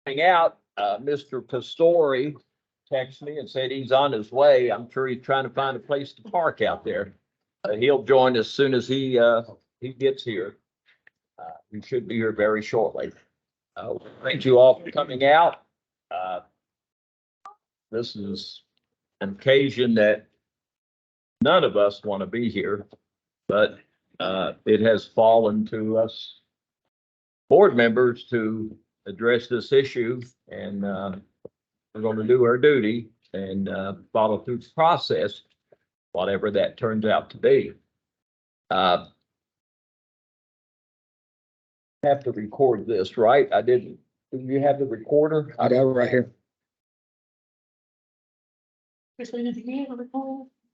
Hang out, Mr. Pastori texted me and said he's on his way. I'm sure he's trying to find a place to park out there. He'll join as soon as he gets here. He should be here very shortly. Thank you all for coming out. This is an occasion that none of us want to be here, but it has fallen to us board members to address this issue, and we're going to do our duty and follow through the process, whatever that turns out to be. Have to record this, right? I didn't. Do you have the recorder? I got it right here.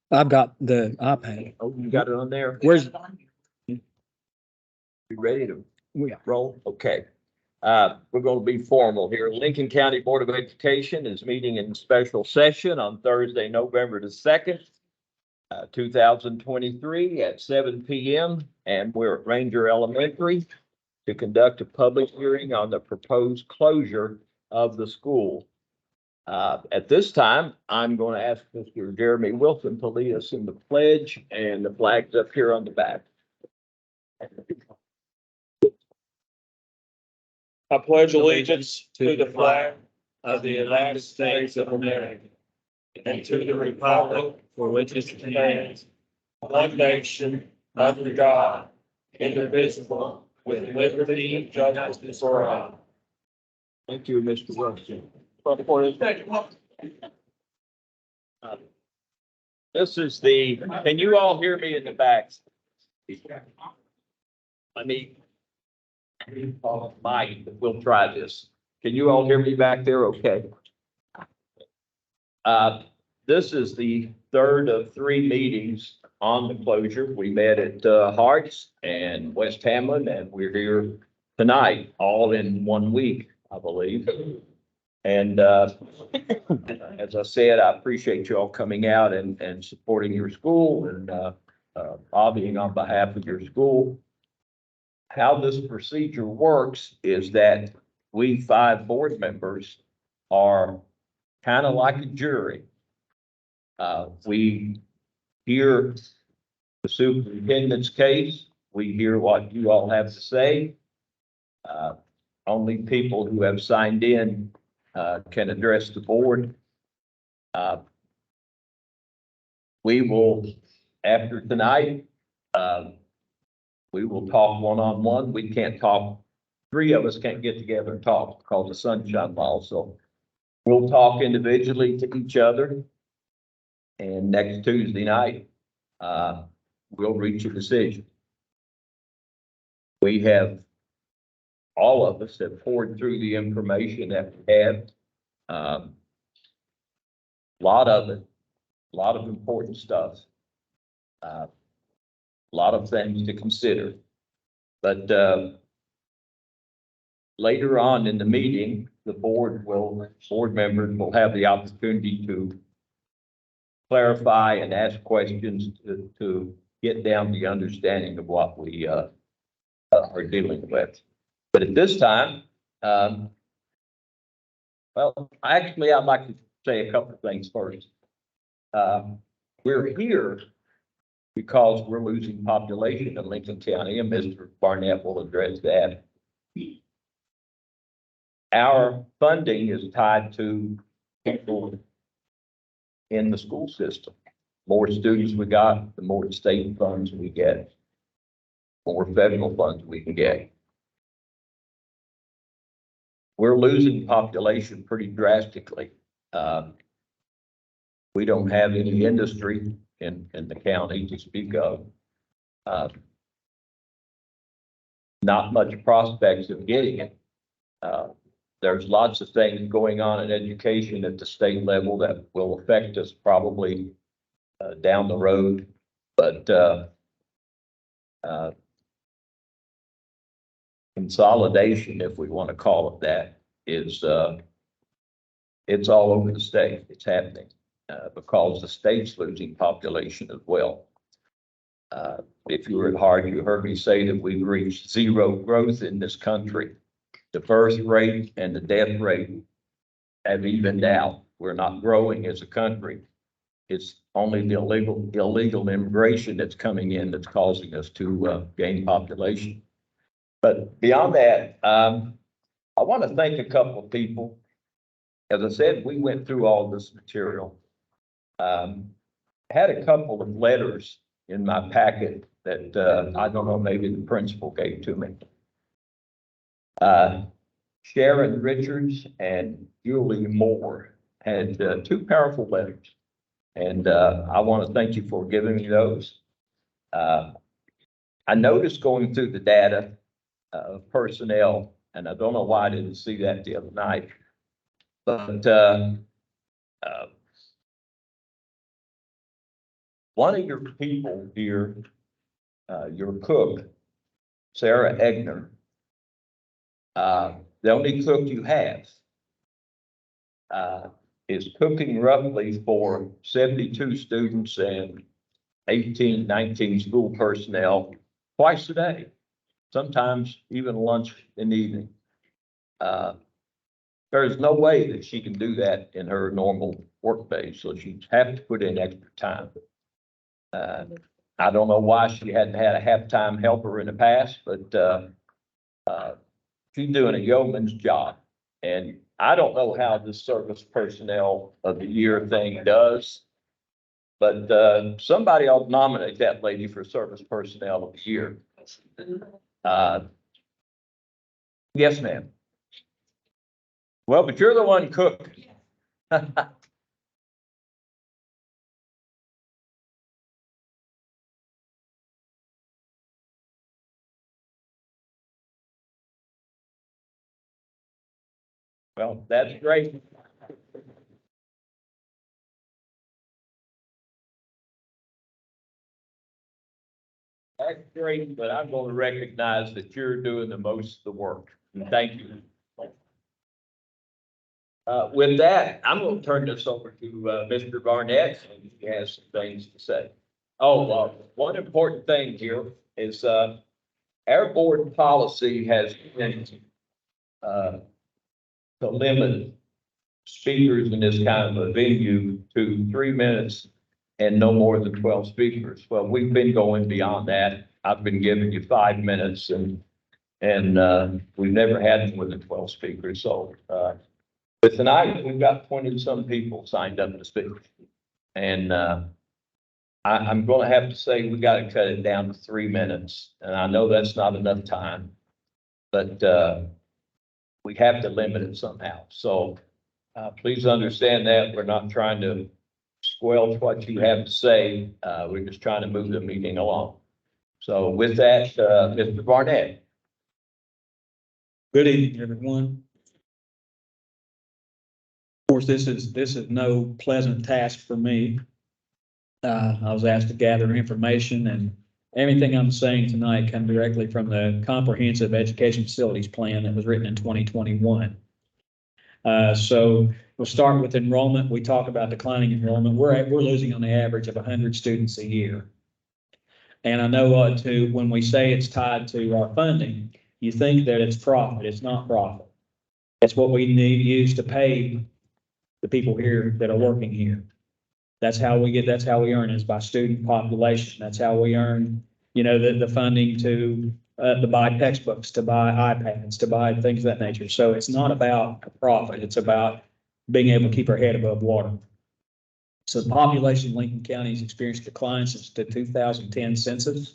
I've got the iPad. Oh, you got it on there? Where's, You ready to yeah, roll? Okay. We're going to be formal here. Lincoln County Board of Education is meeting in special session on Thursday, November the 2nd, 2023 at 7 p.m. And we're at Ranger Elementary to conduct a public hearing on the proposed closure of the school. At this time, I'm going to ask Mr. Jeremy Wilson to lead us in the pledge, and the flag's up here on the back. I pledge allegiance to the flag of the United States of America and to the republic for which it stands, one nation, under God, indivisible, with liberty and justice for all. Thank you, Mr. Wilson. This is the, can you all hear me in the back? Let me, Mike, we'll try this. Can you all hear me back there? Okay. This is the third of 3 meetings on the closure. We met at Harts and West Hamlin, and we're here tonight, all in 1 week, I believe. And as I said, I appreciate you all coming out and supporting your school and lobbying on behalf of your school. How this procedure works is that we 5 board members are kind of like a jury. We hear the superintendent's case. We hear what you all have to say. Only people who have signed in can address the board. We will, after tonight, we will talk one-on-one. We can't talk, 3 of us can't get together and talk because of sunshine law. So we'll talk individually to each other. And next Tuesday night, we'll reach a decision. We have, all of us have poured through the information that we have. A lot of it, a lot of important stuff. A lot of things to consider. But later on in the meeting, the board members will have the opportunity to clarify and ask questions to get down the understanding of what we are dealing with. But at this time, well, actually, I'd like to say a couple of things first. We're here because we're losing population in Lincoln County, and Mr. Barnett will address that. Our funding is tied to people in the school system. More students we got, the more state funds we get, more federal funds we can get. We're losing population pretty drastically. We don't have any industry in the county to speak of. Not much prospects of getting it. There's lots of things going on in education at the state level that will affect us probably down the road, but consolidation, if we want to call it that, is it's all over the state. It's happening because the state's losing population as well. If you were at Hart, you heard me say that we've reached 0 growth in this country. the birth rate and the death rate have evened out. We're not growing as a country. It's only the illegal immigration that's coming in that's causing us to gain population. But beyond that, I want to thank a couple of people. As I said, we went through all this material. Had a couple of letters in my packet that I don't know, maybe the principal gave to me. Sharon Richards and Julie Moore had two powerful letters. And I want to thank you for giving me those. I noticed going through the data of personnel, and I don't know why I didn't see that the other night, but one of your people here, your cook, Sarah Egner, the only cook you have, is cooking roughly for 72 students and 18, 19 school personnel twice a day, sometimes even lunch in the evening. There is no way that she can do that in her normal work day, so she'd have to put in extra time. I don't know why she hadn't had a half-time helper in the past, but she's doing a yeoman's job. And I don't know how this service personnel of the year thing does, but somebody ought to nominate that lady for service personnel of the year. Yes, ma'am. Well, but you're the one cooking. Well, that's great. That's great, but I'm going to recognize that you're doing the most of the work. And thank you. With that, I'm going to turn this over to Mr. Barnett, and he has some things to say. Oh, one important thing here is our board policy has been to limit speakers in this kind of a venue to 3 minutes and no more than 12 speakers. Well, we've been going beyond that. I've been giving you 5 minutes and we've never had more than 12 speakers. So but tonight we've got 20-some people signed up to speak. And I'm going to have to say we got to cut it down to 3 minutes. And I know that's not enough time, but we have to limit it somehow. So please understand that we're not trying to squelch what you have to say. We're just trying to move the meeting along. So with that, Mr. Barnett. Good evening, everyone. Of course, this is no pleasant task for me. I was asked to gather information, and everything I'm saying tonight comes directly from the Comprehensive Education Facilities Plan that was written in 2021. So we'll start with enrollment. We talk about declining enrollment. We're losing on the average of 100 students a year. And I know when we say it's tied to our funding, you think that it's profit. It's not profit. It's what we need to use to pay the people here that are working here. That's how we earn is by student population. That's how we earn, the funding to buy textbooks, to buy iPads, to buy things of that nature. So it's not about a profit. It's about being able to keep our head above water. So the population of Lincoln County has experienced decline since the 2010 census.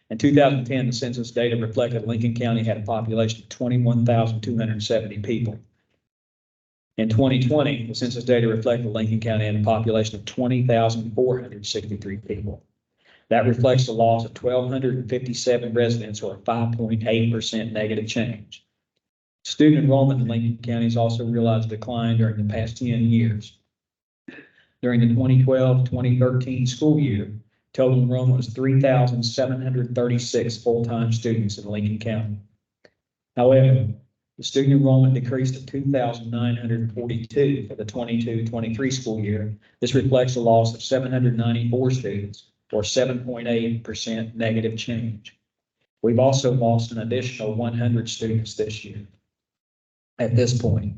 In 2010, the census data reflected Lincoln County had a population of 21,270 people. In 2020, the census data reflected Lincoln County had a population of 20,463 people. That reflects the loss of 1,257 residents, or a 5.8% negative change. Student enrollment in Lincoln County has also realized a decline during the past 10 years. During the 2012-2013 school year, total enrollment was 3,736 full-time students in Lincoln County. However, the student enrollment decreased to 2,942 for the 22-23 school year. This reflects a loss of 794 students, or 7.8% negative change. We've also lost an additional 100 students this year. at this point.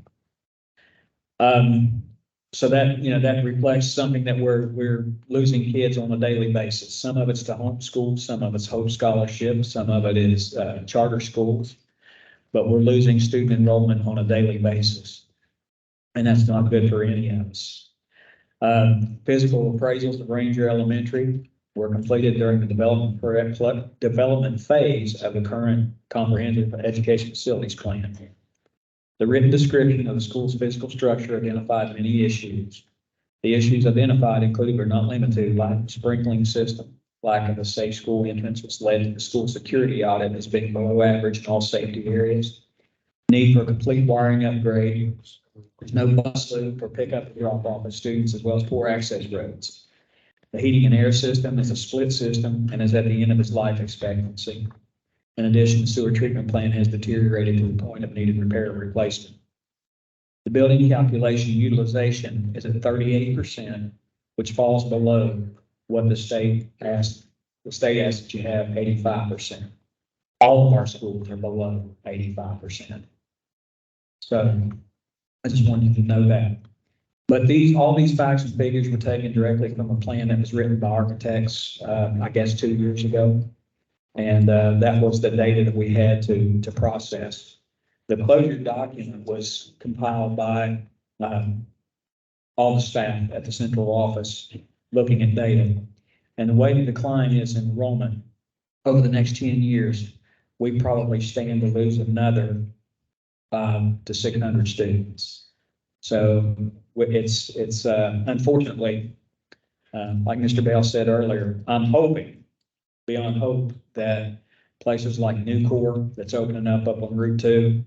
So that, that reflects something that we're losing kids on a daily basis. Some of it's to homeschool, some of it's Hope Scholarship, some of it is charter schools. But we're losing student enrollment on a daily basis. And that's not good for any of us. Physical appraisals of Ranger Elementary were completed during the development phase of the current comprehensive education facilities plan. The written description of the school's physical structure identified many issues. The issues identified include but not limited to lack of sprinkling system, lack of a safe school entrance, which led to the school security audit as being below average in all safety areas. Need for complete wiring upgrade. There's no bus loop or pickup and drop off of students, as well as poor access roads. The heating and air system is a split system and is at the end of its life expectancy. In addition, the sewer treatment plant has deteriorated to the point of needed repair and replacement. The building calculation utilization is at 38%, which falls below what the state asked. The state asked that you have 85%. All of our schools are below 85%. So I just wanted you to know that. But all these facts and figures were taken directly from a plan that was written by architects, I guess 2 years ago. And that was the data that we had to process. The closure document was compiled by all the staff at the central office looking at data. And the way the decline is in enrollment over the next 10 years, we probably stand to lose another to 600 students. So it's unfortunately, like Mr. Bell said earlier, I'm hoping beyond hope that places like Nucor that's opening up on Route 2,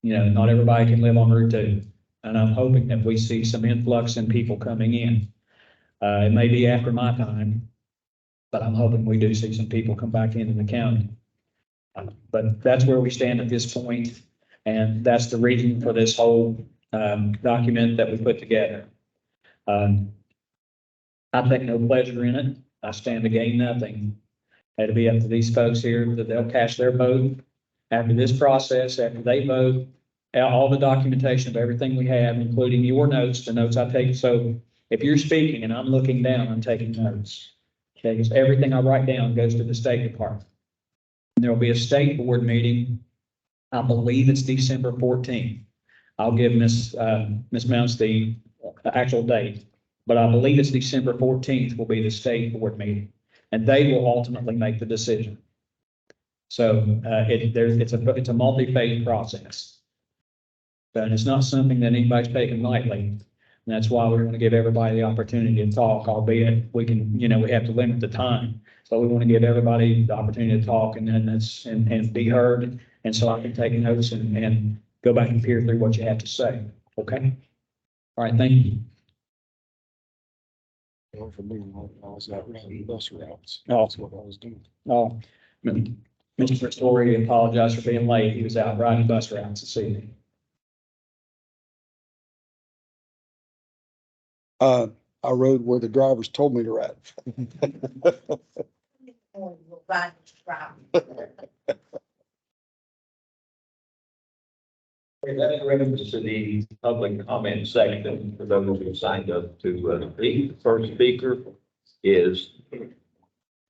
not everybody can live on Route 2. And I'm hoping that we see some influx in people coming in. It may be after my time, but I'm hoping we do see some people come back into the county. But that's where we stand at this point, and that's the reason for this whole document that we put together. I take no pleasure in it. I stand to gain nothing. It'll be up to these folks here that they'll cast their vote after this process, after they vote, all the documentation of everything we have, including your notes, the notes I take. So if you're speaking and I'm looking down, I'm taking notes. Okay, because everything I write down goes to the State Department. And there will be a state board meeting. I believe it's December 14th. I'll give Ms. Mounts the actual date, but I believe it's December 14th will be the state board meeting, and they will ultimately make the decision. So it's a multi-phase process, and it's not something that anybody's taking lightly. And that's why we want to give everybody the opportunity to talk, albeit we can, we have to limit the time. So we want to give everybody the opportunity to talk and be heard. And so I can take notes and go back and peer through what you have to say. Okay. All right. Thank you. For me, I was out running bus routes. Oh. That's what I was doing. Oh, Mr. Story apologized for being late. He was out riding bus routes this evening. I rode where the drivers told me to ride. That brings us to the public comment section for those who signed up to speak. The first speaker is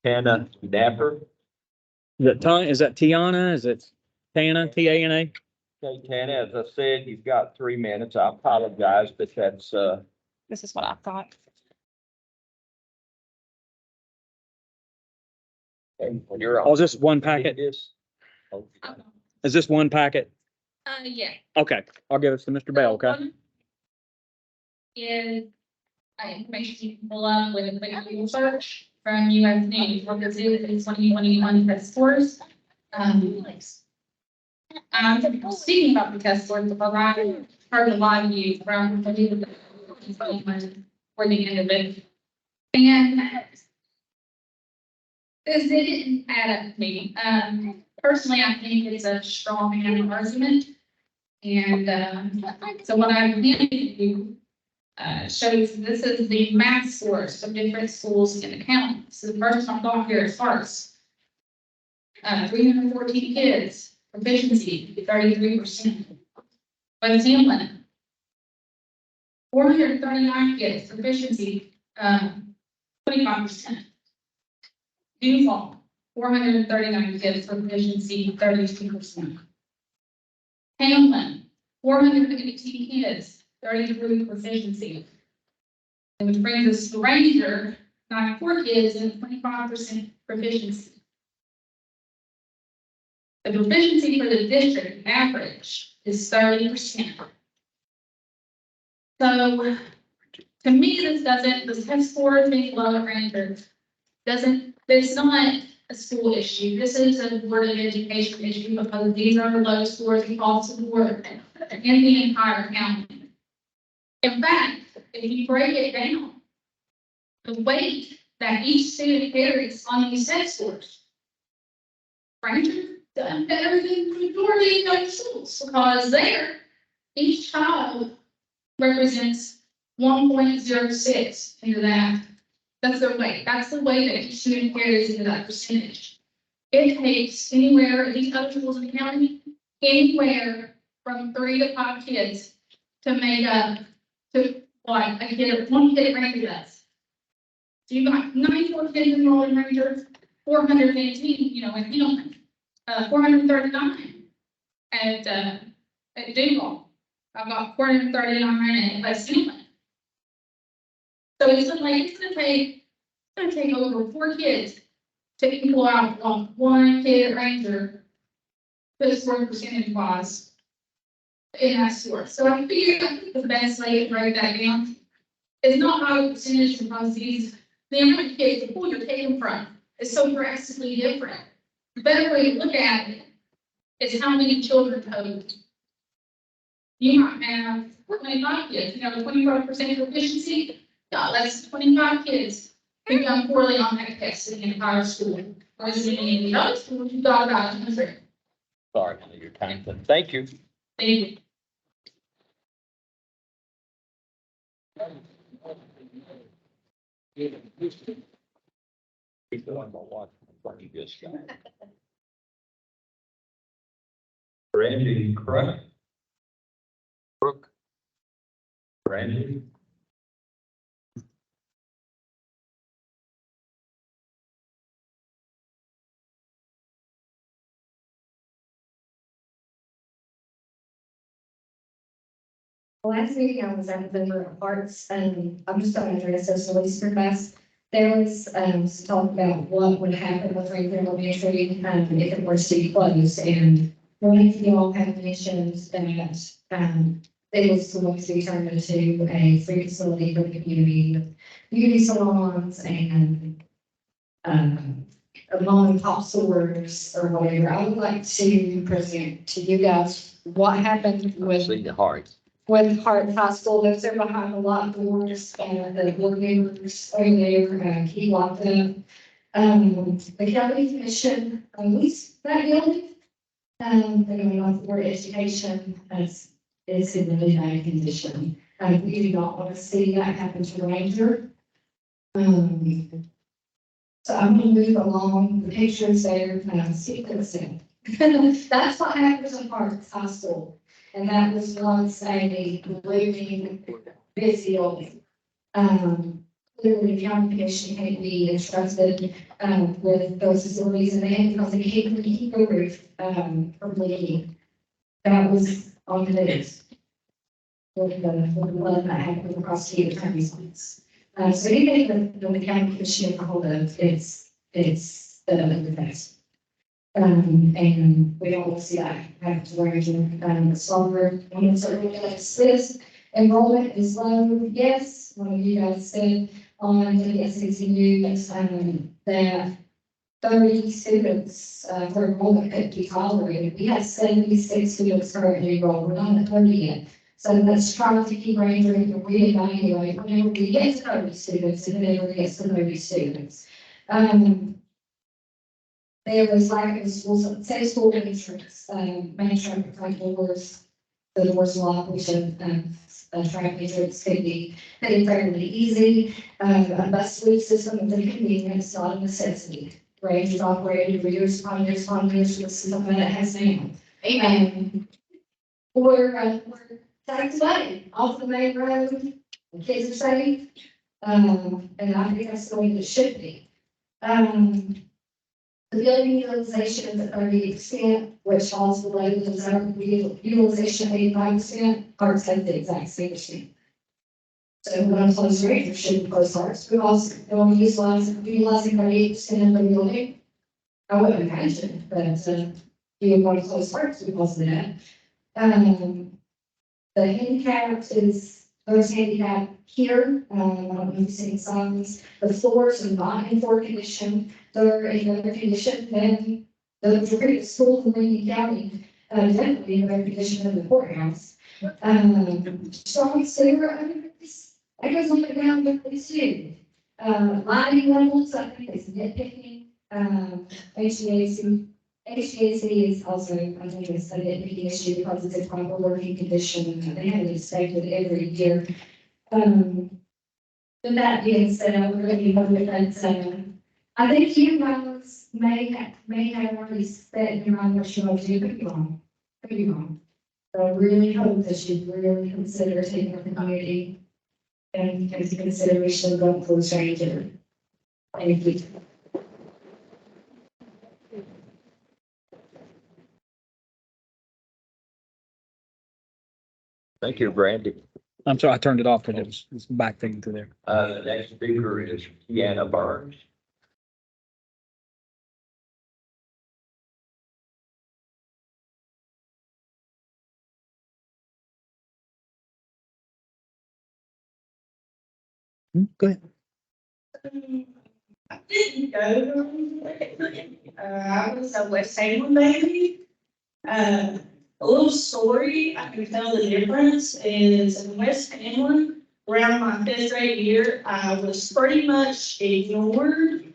Tana Dapper. Is that Tiana? Is it Tana, T-A-N-A? Okay, Tana, as I said, you've got 3 minutes. I apologize, but that's This is what I thought. when you're on. Oh, is this one packet? This. Is this one packet? Yeah. Okay, I'll give it to Mr. Bell, okay? One is information you can pull up with a quick Google search from US News, what this is in 2021 test scores. I'm speaking about the test scores because I heard a lot of you from for the end of it. And this didn't add up to me. Personally, I think it's a strong argument. And so what I'm going to do shows this is the math scores of different schools in the county. So the first one I've got here is Harts. 314 kids proficiency, 33%. West Hamlin, 439 kids, proficiency, 25%. Duval, 439 kids, proficiency, 32%. Hamlin, 418 kids, 33 proficiency. Which brings us to Ranger, 94 kids and 25% proficiency. The proficiency for the district average is 30%. So, to me, this test score is being low at Ranger. It's not a school issue. This is a Board of Education issue because these are the low scores across the board in the entire county. In fact, if you break it down, the weight that each student carries on these test scores, Ranger done better than the majority of those schools because there, each child represents 1.06 into that. That's their weight. That's the weight that each student carries into that percentage. It takes anywhere, at these other schools in the county, anywhere from 3 to 5 kids to make up to what one kid at Ranger does. So you got 94 kids enrolled in Ranger, 418, in Hamlin, 439 at Duval. I've got 439 at West Hamlin. So it's gonna take over 4 kids to equal out on 1 kid at Ranger, this score percentage wise in that score. So I think the best way to break that down is not how the percentage because the amount of kids, the pool you're taking from is so drastically different. The better way to look at it is how many children total. You might have 25 kids, 25% proficiency. Yeah, that's 25 kids who've done poorly on that test in the entire school. Whereas in the other schools, you've got about 100. Sorry, your time, but thank you. Thank you. Keep going about watching in front of this guy. Randy, correct? Brooke? Randy? Last meeting, I was at the member of Arts, and I'm just going to address this really super fast. There was, some talk about what would happen with Ranger Elementary, if it were to be closed, and one of you all have mentioned that, it was going to be turned into a free facility for the community, with beauty salons and, mom and pop stores or whatever. I would like to present to you guys what happened See the heart. with Hart High School. Those are behind the locked doors, and the board members over there, keep locked up. The county commission, leased that building. Anyway, on the Board of Education, is in really bad condition. We do not want to see that happen to Ranger. So I'm gonna move along, the pictures there, sequence in. That's what happens in Hart High School. And that was once a living, busy building. Clearly, the county commission can't be entrusted, with those facilities, and they had because they can't keep the roof, from leaking. That was on the news. With the flood that happened across the county sites. So anything that the county commission can hold of, it's the best. And we don't want to see that happen to Ranger. Summer, when it's this enrollment is low, yes, one of you guys said on the SEC News, that 30 students, for enrollment could be tolerated. We have 76 students currently enrolled, we're not at 30 yet. So let's try to keep Ranger and reevaluate whenever we get to 30 students and whenever we get to 30 students. There was lack of schools, say school entrance, main traffic doors, the doors locked, which traffic entrance could be fairly easy. A bus loop system of the convenience, not a necessity. range operated for years upon years upon years, this is something that has now. Amen. We're tax away off the main road, the kids are safe, and I think that's the way it should be. The building utilization is at 30%, which falls below the desired utilization of 85%, ours have the exact same percent. So we're going to close rate, should be close ours, we also don't utilizing 38% of the building. I wouldn't imagine, but, you want to close ours because of that. The handicap is, there's handicap here, I don't know if you've seen signs, the floors are not in poor condition, they're in better condition than the previous school in Lincoln County, definitely in better condition than the courthouse. Strong sewer, I goes on the ground with this too. Lighting levels, I think is nitpicking, HVAC is also, I think it's a nitpicking issue because it's a proper working condition, and they have it inspected every year. With that being said, I'm really hoping that, I think you guys may have already set in your mind what you want to do, could be wrong, could be wrong. But I really hope that you really consider taking the community and into consideration of going for the stranger. Thank you. Thank you, Brandy. I'm sorry, I turned it off because it's back thing through there. The next speaker is Deanna Burns. Go ahead. I didn't go. I was a West Salem baby. A little story, I can tell the difference is in West Salem, around my 5th grade year, I was pretty much ignored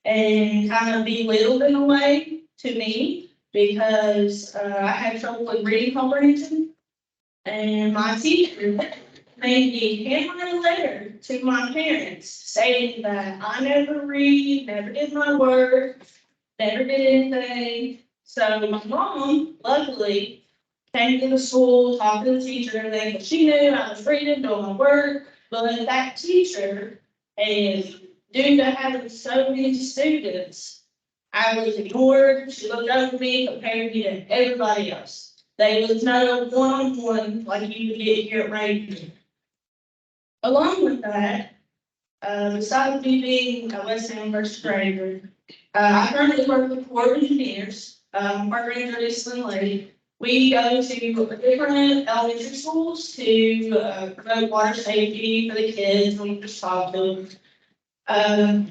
and kind of belittled in a way to me because I had trouble with reading comprehension. And my teacher made me handwrite a letter to my parents saying that I never read, never did my work, never did anything. So my mom, luckily, came to the school, talked to the teacher and everything, but she knew I was reading, doing my work. But that teacher, and due to having so many students, I was ignored. She looked over me, compared me to everybody else. There was no one-on-one like you would get here at Ranger. Along with that, besides me being a West Salem first grader, I currently work with Corps of Engineers, Park Ranger Eastland Lake. We go to different elementary schools to promote water safety for the kids, and we just talk to them.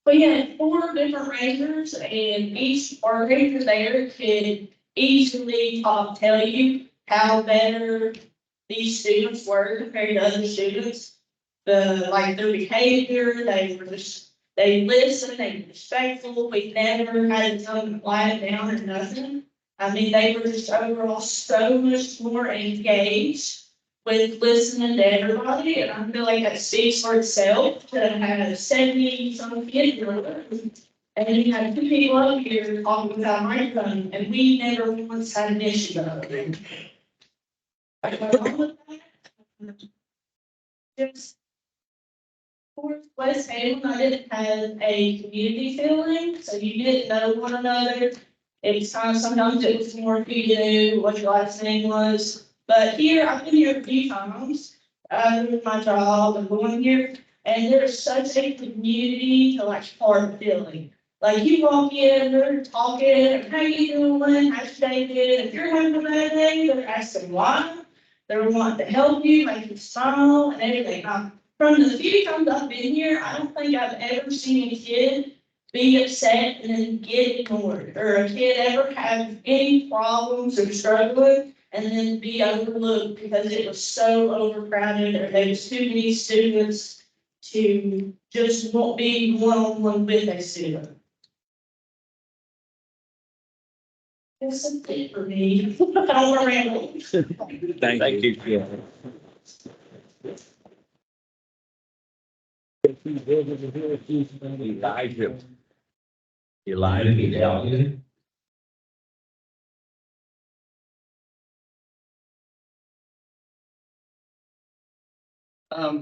We had 4 different rangers, and each our ranger there could easily tell you how better these students were compared to other students. Like their behavior, they listen, they were respectful. We never had to tell them to quiet down or nothing. I mean, they were just overall so much more engaged with listening to everybody, and I feel like that speaks for itself to have 70-some kids in the room. And you have 2 people up here talking without a microphone, and we never once had an issue about it. Along with that, just for West Salem, I didn't have a community feeling, so you didn't know one another. It was kind of, sometimes it was more who you knew, what your last name was. But here, I've been here a few times, with my job and going here, and there's such a community to like heart feeling. Like you walk in, they're talking, how you doing, how's your day been? If you're having a bad day, they're asking why. They're wanting to help you, make you smile and everything. From the few times I've been here, I don't think I've ever seen a kid be upset and then get ignored, or a kid ever have any problems or struggling and then be overlooked because it was so overcrowded or there was too many students to just won't be one-on-one with a student. It's a thing for me. I don't want to ramble. Thank you. Elijah. Elijah Medallion.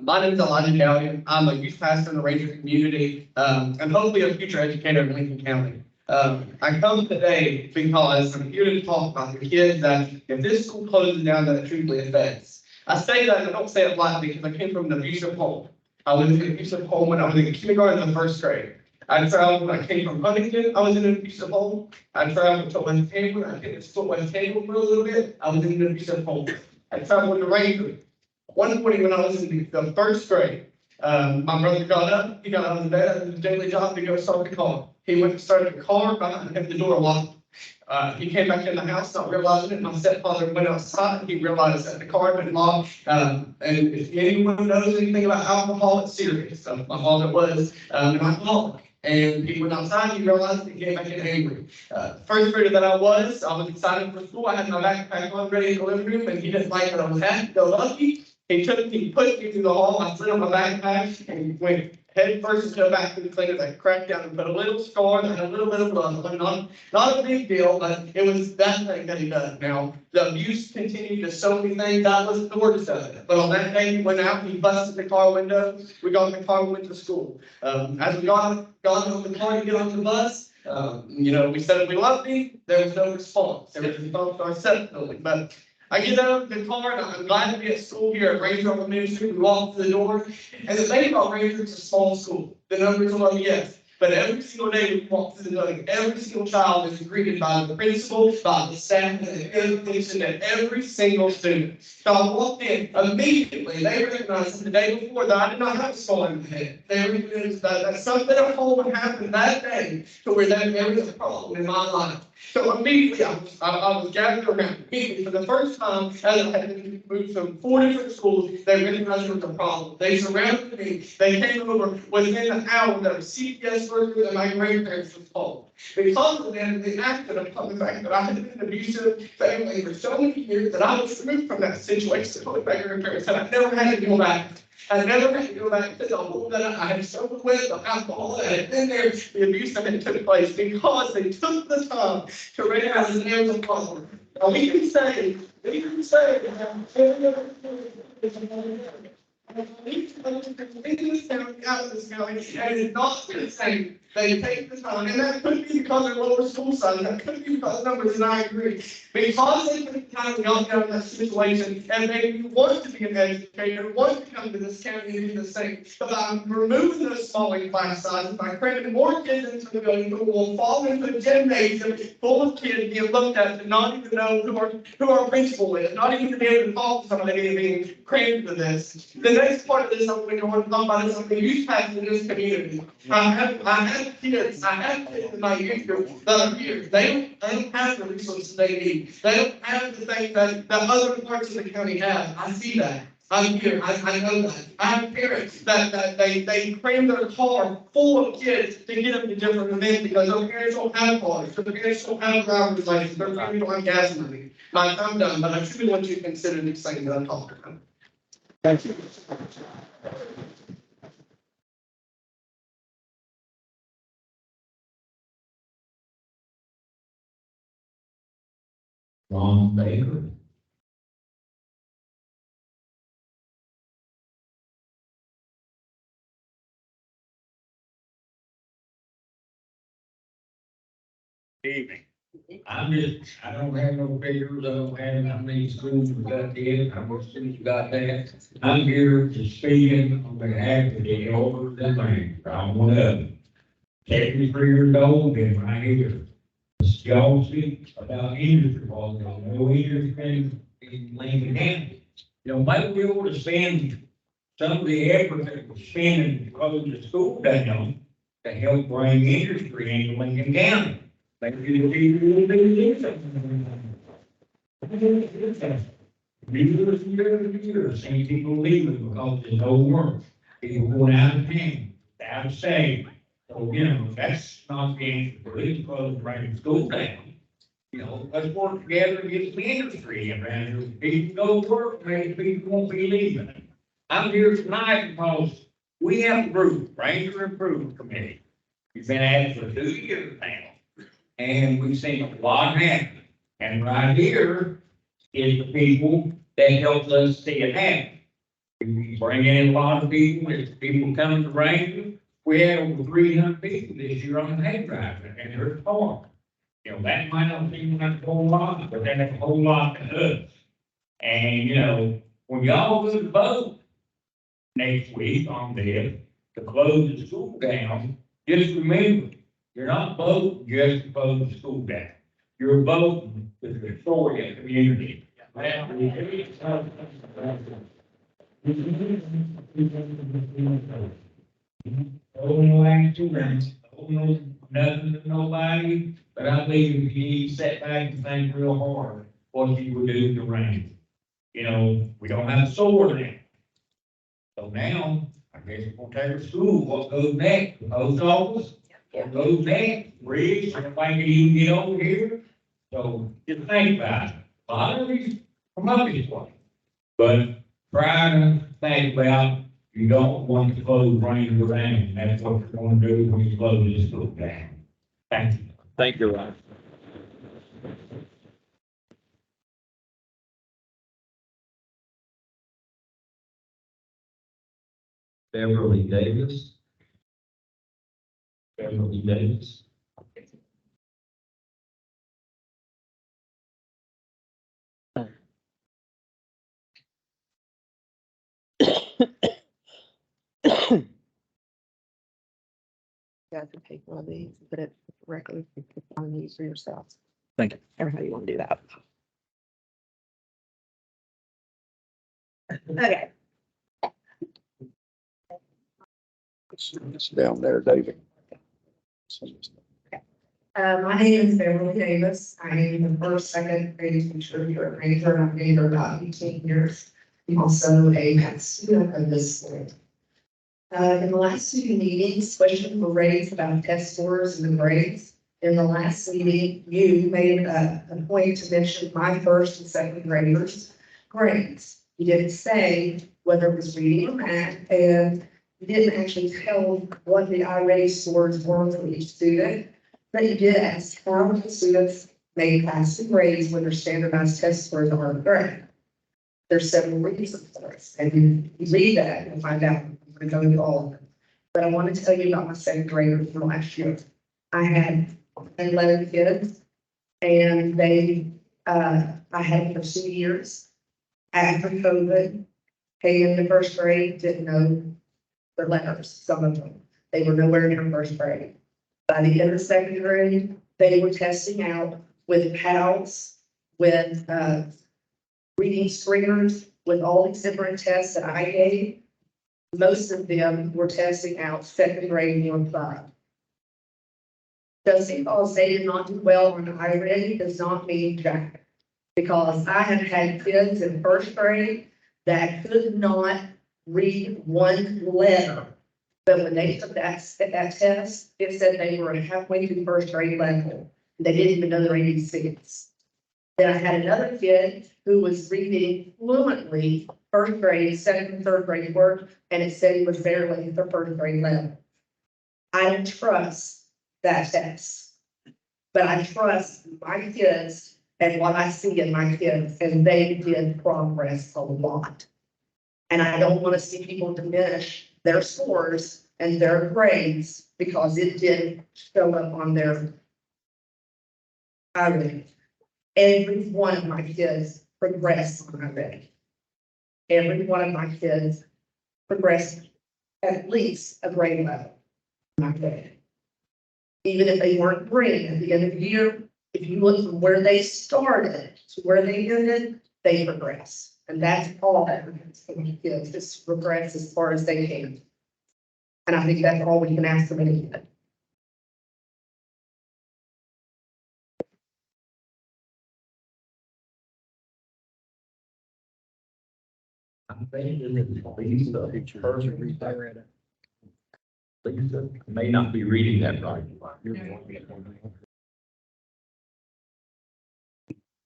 My name is Elijah Gallion. I'm a youth pastor in the Ranger community, and hopefully a future educator in Lincoln County. I come today because I'm here to talk about the kids that if this school closes down, that it truly affects. I say that, and I don't say it lightly because I came from an abusive home. I was in an abusive home when I was in kindergarten and first grade. I traveled when I came from Huntington. I was in an abusive home. I traveled to West Haven. I did school at West Haven for a little bit. I was in an abusive home. I traveled to Ranger. One morning when I was in the first grade, my brother got up, he got out of bed, and his daily job to go start the car. He went to start the car, behind him, the door locked. He came back in the house, not realizing it. My stepfather went outside, he realized that the car had been locked. And if anyone knows anything about alcohol, it's serious. So my father was an alcoholic. And he went outside, he realized he came back in angry. First grader that I was excited for school. I had my backpack on ready in the living room, and he didn't like what I was at. So lucky. He pushed me through the hall. I slid on my backpack and went head first into a vacuum cleaner that cracked down and put a little scar that had a little bit of blood on it. Not a big deal, but it was that thing that he done. Now, the abuse continued to so many things. That was the worst of it. But on that day, he went out, he busted the car window. We got in the car and went to school. As we got in the car to get on the bus, we said we loved him. There was no response. There was a response to our set building. But I get out of the car and I'm glad to be at school here at Ranger Elementary. We walk through the door. And the thing about Ranger, it's a small school. The numbers are low, yes. But every single day we walk through the building, every single child is greeted by the principal, by the staff, and the education, and every single student. So I walked in, immediately they recognized the day before that I did not have a skull in my head. They recognized that something at home would happen that day to where there was a problem in my life. So immediately I was gathered around. Immediately, for the first time, as I had moved from 4 different schools, they recognized there was a problem. They surrounded me. They came over within an hour that a CPS worker that my grandparents was called. Because of them, they acted upon the fact that I had been in an abusive family for so many years that I was removed from that situation with my grandparents, and I never had to go back. I never had to go back to the home that I had struggled with, the alcohol that had been there, the abuse that had took place, because they took the time to recognize that there was a problem. Now we can say, out of this county, and it's not the same. They take the time, and that could be because of lower school size, that could be because of numbers, and I agree. Because they took the time to go down that situation, and they want to be an educator, want to come to this county and do the same. But by removing those smaller class sizes, by cramming more kids into the building, who will fall into a gymnasium full of kids being looked at and not even know who our principal is, not even to be able to talk to somebody and being crammed to this. The next part of this, I'm going to want to talk about is something youth pastor in this community. I have kids in my youth group that are here. They don't have the resources they need. They don't have the things that other parts of the county have. I see that. I'm here. I know that. I have parents that they cram their car full of kids to get them to different events because their parents don't have cars. Their parents don't have driver's license. Their parents don't have gas money. I'm done, but I truly want you to consider these things that I'm talking about. Thank you. Ron Baker. Evening. I don't have no figures, I don't have how many schools we got in, how much schools we got that. I'm here to speak on behalf of the elders and land. I'm one of them. 73 years old, been right here. Y'all speak about industry, well, no industry in Lincoln County. Maybe we ought to spend some of the effort that we're spending to close the school down to help bring industry into Lincoln County. Maybe the people will do something. Years, seen people leaving because there's no work. People going out of town, out of state. So, that's not the answer for this, because bringing school down. Let's work together and get some industry in around here. People go to work, maybe people won't be leaving. I'm here tonight because we have a group, Ranger Improvement Committee. We've been at it for 2 years now, and we've seen a lot happen. And right here is the people that helped us see it happen. We bring in a lot of people, it's people coming to Ranger. We had over 300 people this year on the hay drive, and they're torn. You know, that might not seem like a whole lot, but that's a whole lot to us. And, you know, when y'all go to vote next week on this, to close the school down, just remember, you're not voting just to close the school down. You're voting to restore the community. Oh, no action, oh, no, nothing to nobody, but I believe if you need to sit back and think real hard, what you would do to Ranger. You know, we don't have a sword now. So now, I guess we'll take our school, what goes next, the post office, what goes next, bridge, everybody can even get over here. So just think about it, a lot of these come up this way. But try to think about, you don't want to close Ranger down, that's what you're gonna do when you close this school down. Thank you. Thank you, Ron. Beverly Davis. Beverly Davis. You guys can take one of these, and put it directly on these for yourself. Thank you. Or how you want to do that. Okay. It's down there, David. My name is Beverly Davis. I am the first, second grade teacher here at Ranger, and I've been here about 18 years. I'm also a math student of this school. In the last two meetings, questions were raised about test scores and the grades. In the last meeting, you made a point to mention my first and second graders' grades. You didn't say whether it was reading or math, and you didn't actually tell what the I-ready scores were for each student. But you did ask how many students made passing grades when their standardized test scores are correct. There's several reasons for this, and you read that and find out. I'm going to go into all of them. But I want to tell you about my second graders from last year. I had 11 kids, and I had them for 2 years. After COVID, came into first grade, didn't know their letters, some of them. They were nowhere near first grade. By the end of second grade, they were testing out with PALS, with reading screeners, with all these different tests that I gave. Most of them were testing out second grade and above. Just because they did not do well on I-ready does not mean jack. Because I have had kids in first grade that could not read one letter. But when they took that test, it said they were halfway through first grade level. They didn't even know their ABCs. Then I had another kid who was reading fluently first grade, second and third grade work, and it said he was barely at the first grade level. I don't trust that test, but I trust my kids and what I see in my kids, and they did progress a lot. And I don't want to see people diminish their scores and their grades because it didn't show up on their I-ready. Every one of my kids progressed on I-ready. Every one of my kids progressed at least a grade level on I-ready. Even if they weren't green at the end of the year, if you look from where they started to where they ended, they progress. And that's all that happens for my kids, just progress as far as they can. And I think that's all we can ask from any kid. I'm thinking that Lisa, Lisa may not be reading that right.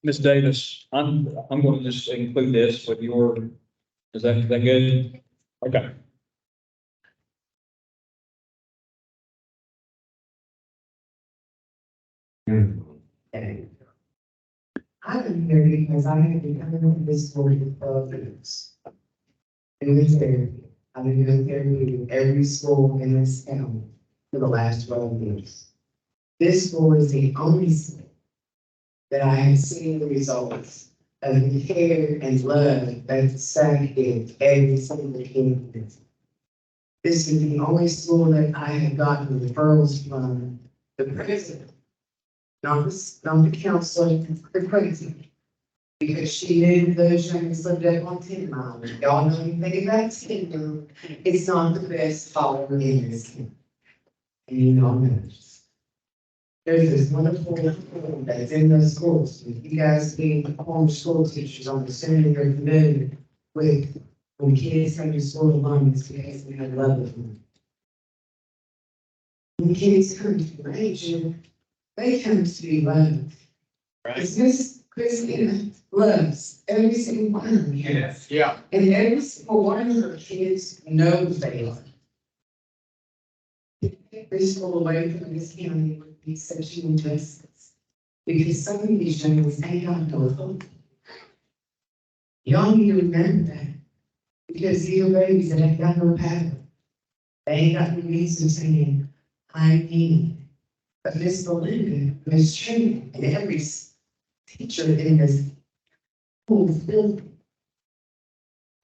Ms. Davis, I'm going to just include this with your, is that good? Okay. And I'm here because I have been coming to this school for 12 years. Doing therapy. I've been doing therapy in every school in this town for the last 12 years. This school is the only school that I have seen the results of the care and love that SAC gives every single kid. This is the only school that I have gotten referrals from the president, not the counselor, the president. Because she knew those youngsters lived up on 10 Mile. Y'all know anything about 10 Mile, it's not the best hauler in this county. And you know this. There's this wonderful program that's in those schools. If you guys being former school teachers, I'm assuming you're familiar with when kids come to school alone, it's because they have love of them. When kids come to Ranger, they come to be loved. Because Miss Christina loves every single one of them. Yes. Yeah. And every single one of her kids knows they are. This school away from this county would be such an injustice. Because some of these young ones ain't got no hope. Y'all need to remember that. Because these are babies that ain't got no power. They ain't got no reason saying, I need. But Miss Belinda, Miss Trini, and every teacher in this whole building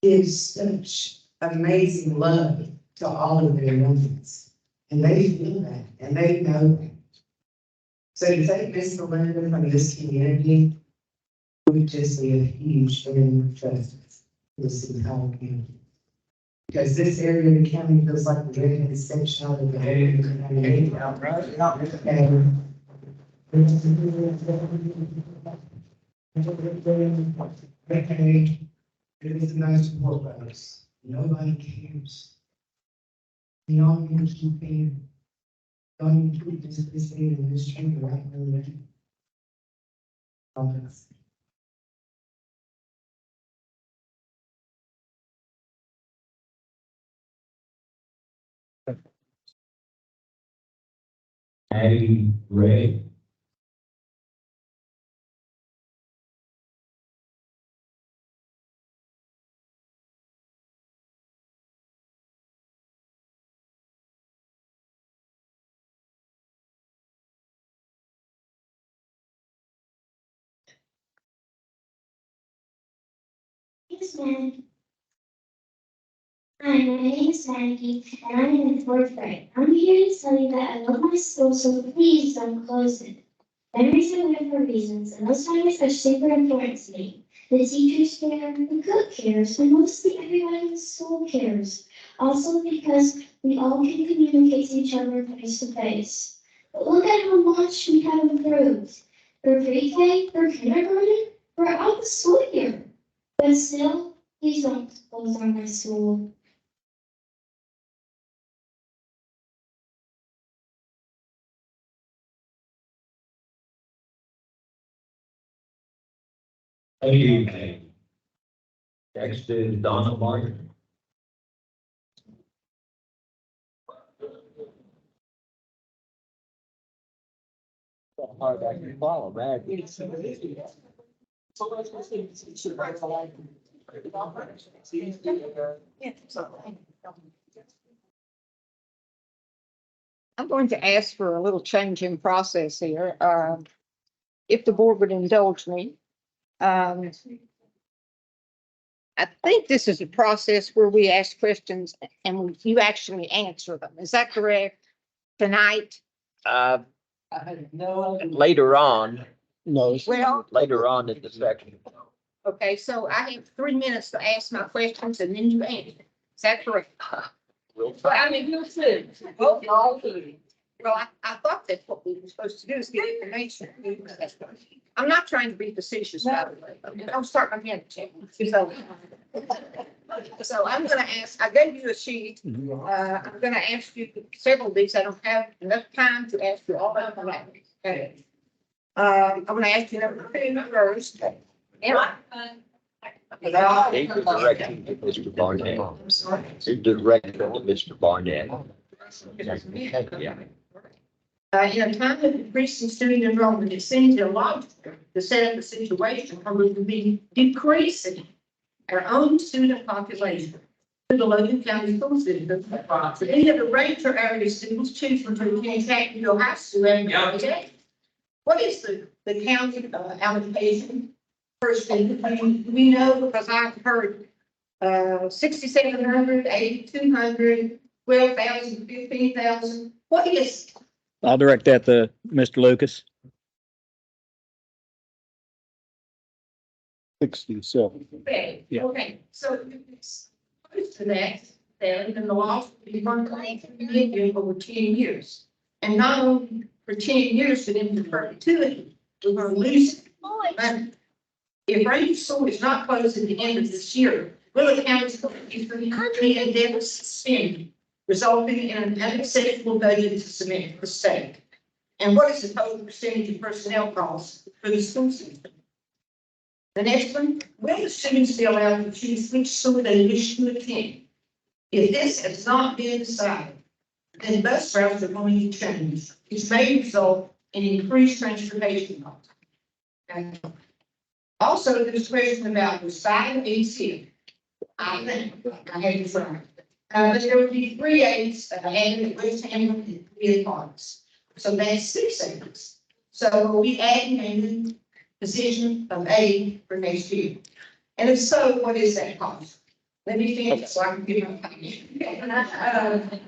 gives such amazing love to all of their young ones. And they feel that, and they know that. So to take Miss Belinda from this community would just be a huge thing of justice for this entire county. Because this area of the county feels like the red section of the area. It is the most important place. Nobody cares. We all need to keep paying. Y'all need to keep this thing in this chamber right now. Addie Ray. Yes, ma'am. Hi, my name is Maggie, and I'm in the fourth grade. I'm here to tell you that I love my school, so please don't close it. Memories are there for reasons, and those memories are super important to me. The teachers care, the cook cares, and mostly everyone in the school cares. Also because we all can communicate to each other face to face. But look at how much we have improved. For pre-K, for kindergarten, we're out of the school year. But still, please don't close down my school. Amen. Next is Donna Martin. Hard I can follow, man. I'm going to ask for a little change in process here, if the board would indulge me. I think this is a process where we ask questions and you actually answer them. Is that correct? Tonight? Later on, Well, later on in the section. okay, so I have 3 minutes to ask my questions and then you answer. Is that correct? We'll Well, I mean, you too. Well, I thought that's what we were supposed to do is get information. I'm not trying to be facetious, by the way. Don't start my head check. So I'm gonna ask, I gave you a sheet. I'm gonna ask you several of these. I don't have enough time to ask you all of them. Okay. I'm gonna ask you number 2 first. Yeah. He's the director to Mr. Barnett. He's the director to Mr. Barnett. Yeah. In a time of decreasing student enrollment, it seems illogical to set up a situation where we would be decreasing our own student population to the Logan County school system. Any of the Ranger area students choosing to attend Jacksonville High School every day. What is the county allocation per student? We know because I've heard 6,700, 8,200, 12,000, 15,000. What is? I'll direct that to Mr. Lucas. 67. Okay, Yeah. okay, so it's close to that, then the law will be run over 10 years. And not only for 10 years, but into perpetuity, we're going to lose money. If Ranger School is not closed at the end of this year, Willow County School is going to be in deficit spending, resulting in an unacceptable budget to submit the state. And what is the total percentage of personnel costs for the school system? The next one, will the students be allowed to choose which school they wish to attend? If this has not been decided, then bus routes are going to change, which may result in increased transportation costs. And also, there's a question about the side of AC. I think I had it right. But there will be 3 aides added at West Hamlin and 3 parks. So that's 6 aides. So we adding a new position of aide for next year. And if so, what is that cost? Let me finish so I can give my opinion.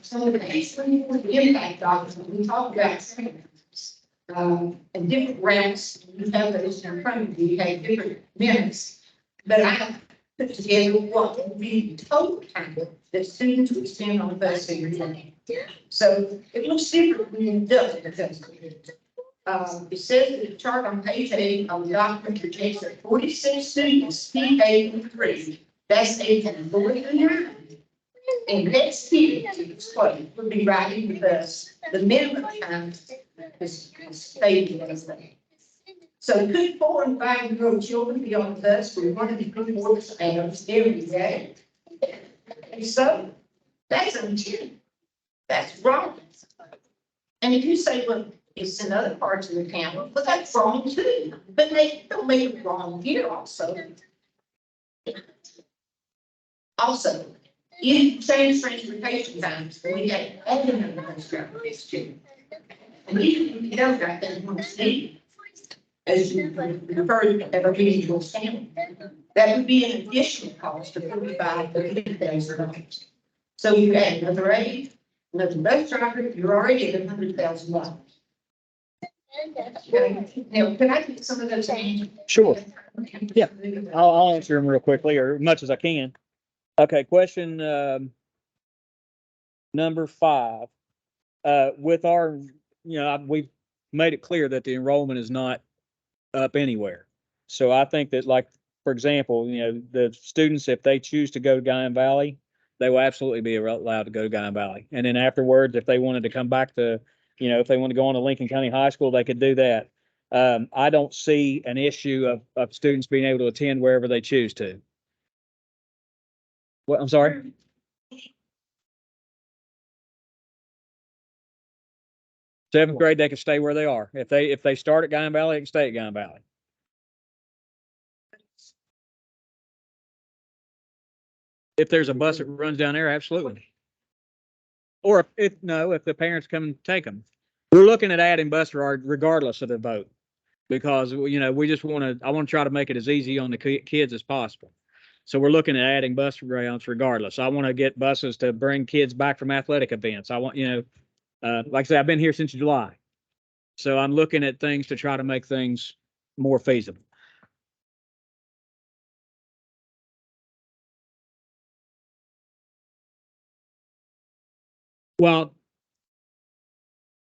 So the impact dollars, we talk about and different routes, you have those in front of you, you have different minutes. But I put together what would be the total time that students would spend on the bus every day. So it looks different when you do it. It says that the chart on page 8 of the document projects that 46 students speak 83. That's 849. And next year, to explain, we'll be riding the bus. The minimum time is stated as that. So could 4 and 5-year-old children be on the bus for one of the good works hours every day? And so that's untrue. That's wrong. And if you say, well, it's in other parts of the town, but that's wrong too. But they don't make it wrong here also. Also, if you change transportation times, we get adding in the bus too. And even if you don't got that one state, as you referred to every individual family, that would be an additional cost of $45,000. So you add another aide, another bus driver, you're already at $100,000. Now, can I get some of those names? Sure. Yeah. I'll answer them real quickly or as much as I can. Okay, question, number 5. With our, we've made it clear that the enrollment is not up anywhere. So I think that, like, for example, the students, if they choose to go to Guyan Valley, they will absolutely be allowed to go to Guyan Valley. And then afterwards, if they wanted to come back to, if they want to go on to Lincoln County High School, they could do that. I don't see an issue of students being able to attend wherever they choose to. What, I'm sorry? Seventh grade, they can stay where they are. If they start at Guyan Valley, they can stay at Guyan Valley. If there's a bus that runs down there, absolutely. Or if the parents come and take them. We're looking at adding bus regardless of the vote. Because, we just I want to try to make it as easy on the kids as possible. So we're looking at adding bus routes regardless. I want to get buses to bring kids back from athletic events. I want, like I said, I've been here since July. So I'm looking at things to try to make things more feasible. Well,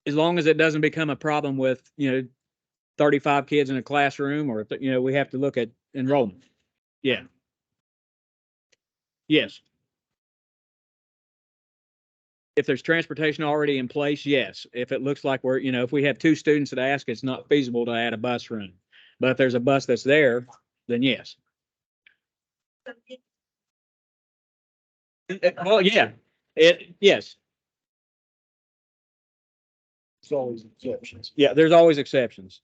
as long as it doesn't become a problem with, 35 kids in a classroom or, we have to look at enrollment. Yeah. Yes. If there's transportation already in place, yes. If it looks like we're, if we have 2 students that ask, it's not feasible to add a bus room. But if there's a bus that's there, then yes. Well, yeah, yes. There's always exceptions. Yeah, there's always exceptions.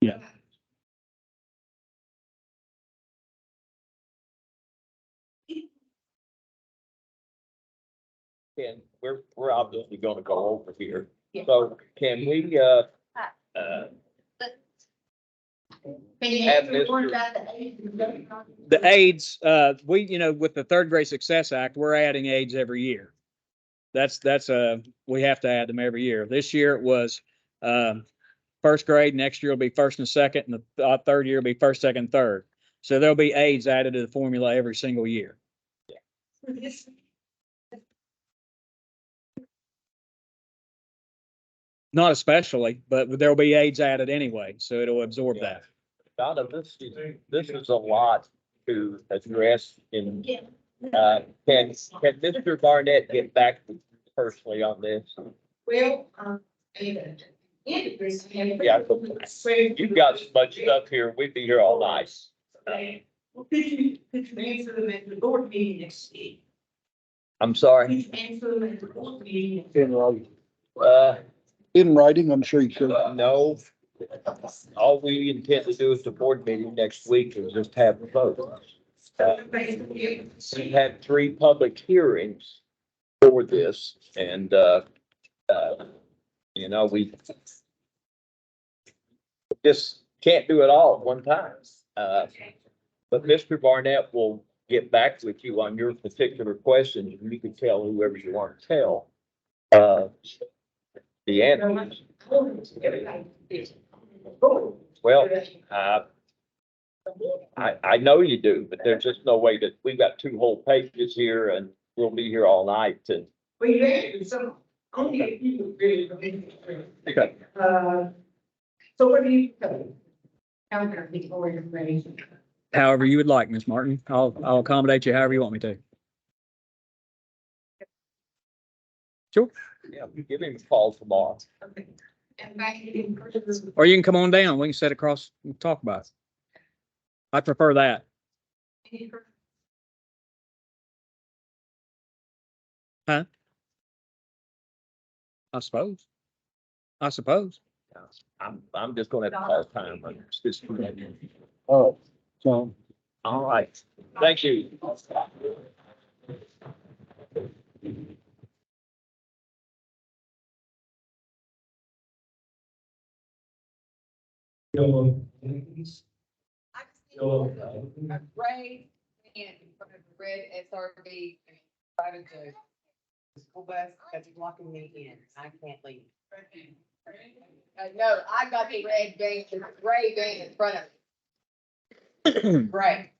Yeah. And we're obviously gonna go over here. So can we, Can you Have answer one Mr. about the age? The aides, with the Third Grade Success Act, we're adding aides every year. We have to add them every year. This year it was, first grade, next year will be first and second, and the third year will be first, second, third. So there'll be aides added to the formula every single year. Not especially, but there'll be aides added anyway, so it'll absorb that. Donna, this is a lot to address in, can Mr. Barnett get back to you personally on this? Well, Yeah, you've got so much stuff here, we'd be here all night. Well, could you answer them at the board meeting next week? I'm sorry, Could you answer them at the board meeting? In writing, uh, in writing, I'm sure you could. no. All we intend to do is the board meeting next week is just have a vote. We've had 3 public hearings for this and, we just can't do it all at one time. But Mr. Barnett will get back with you on your particular question. You can tell whoever you want to tell, the answers. Well, I know you do, but there's just no way that, we've got 2 whole pages here and we'll be here all night to. well, you answered some, only if you really. Okay. So what do you think? How can I be more information? However you would like, Ms. Martin. I'll accommodate you however you want me to. Sure. Yeah, give him a call tomorrow. Okay. And back in person. Or you can come on down. We can sit across and talk about it. I prefer that. Huh? I suppose. I'm just gonna have to call time. Oh, so. All right, thank you. Ray, and red SRV, driving to the school bus that's blocking me in. I can't leave. No, I got the red van, the gray van in front of me. Gray.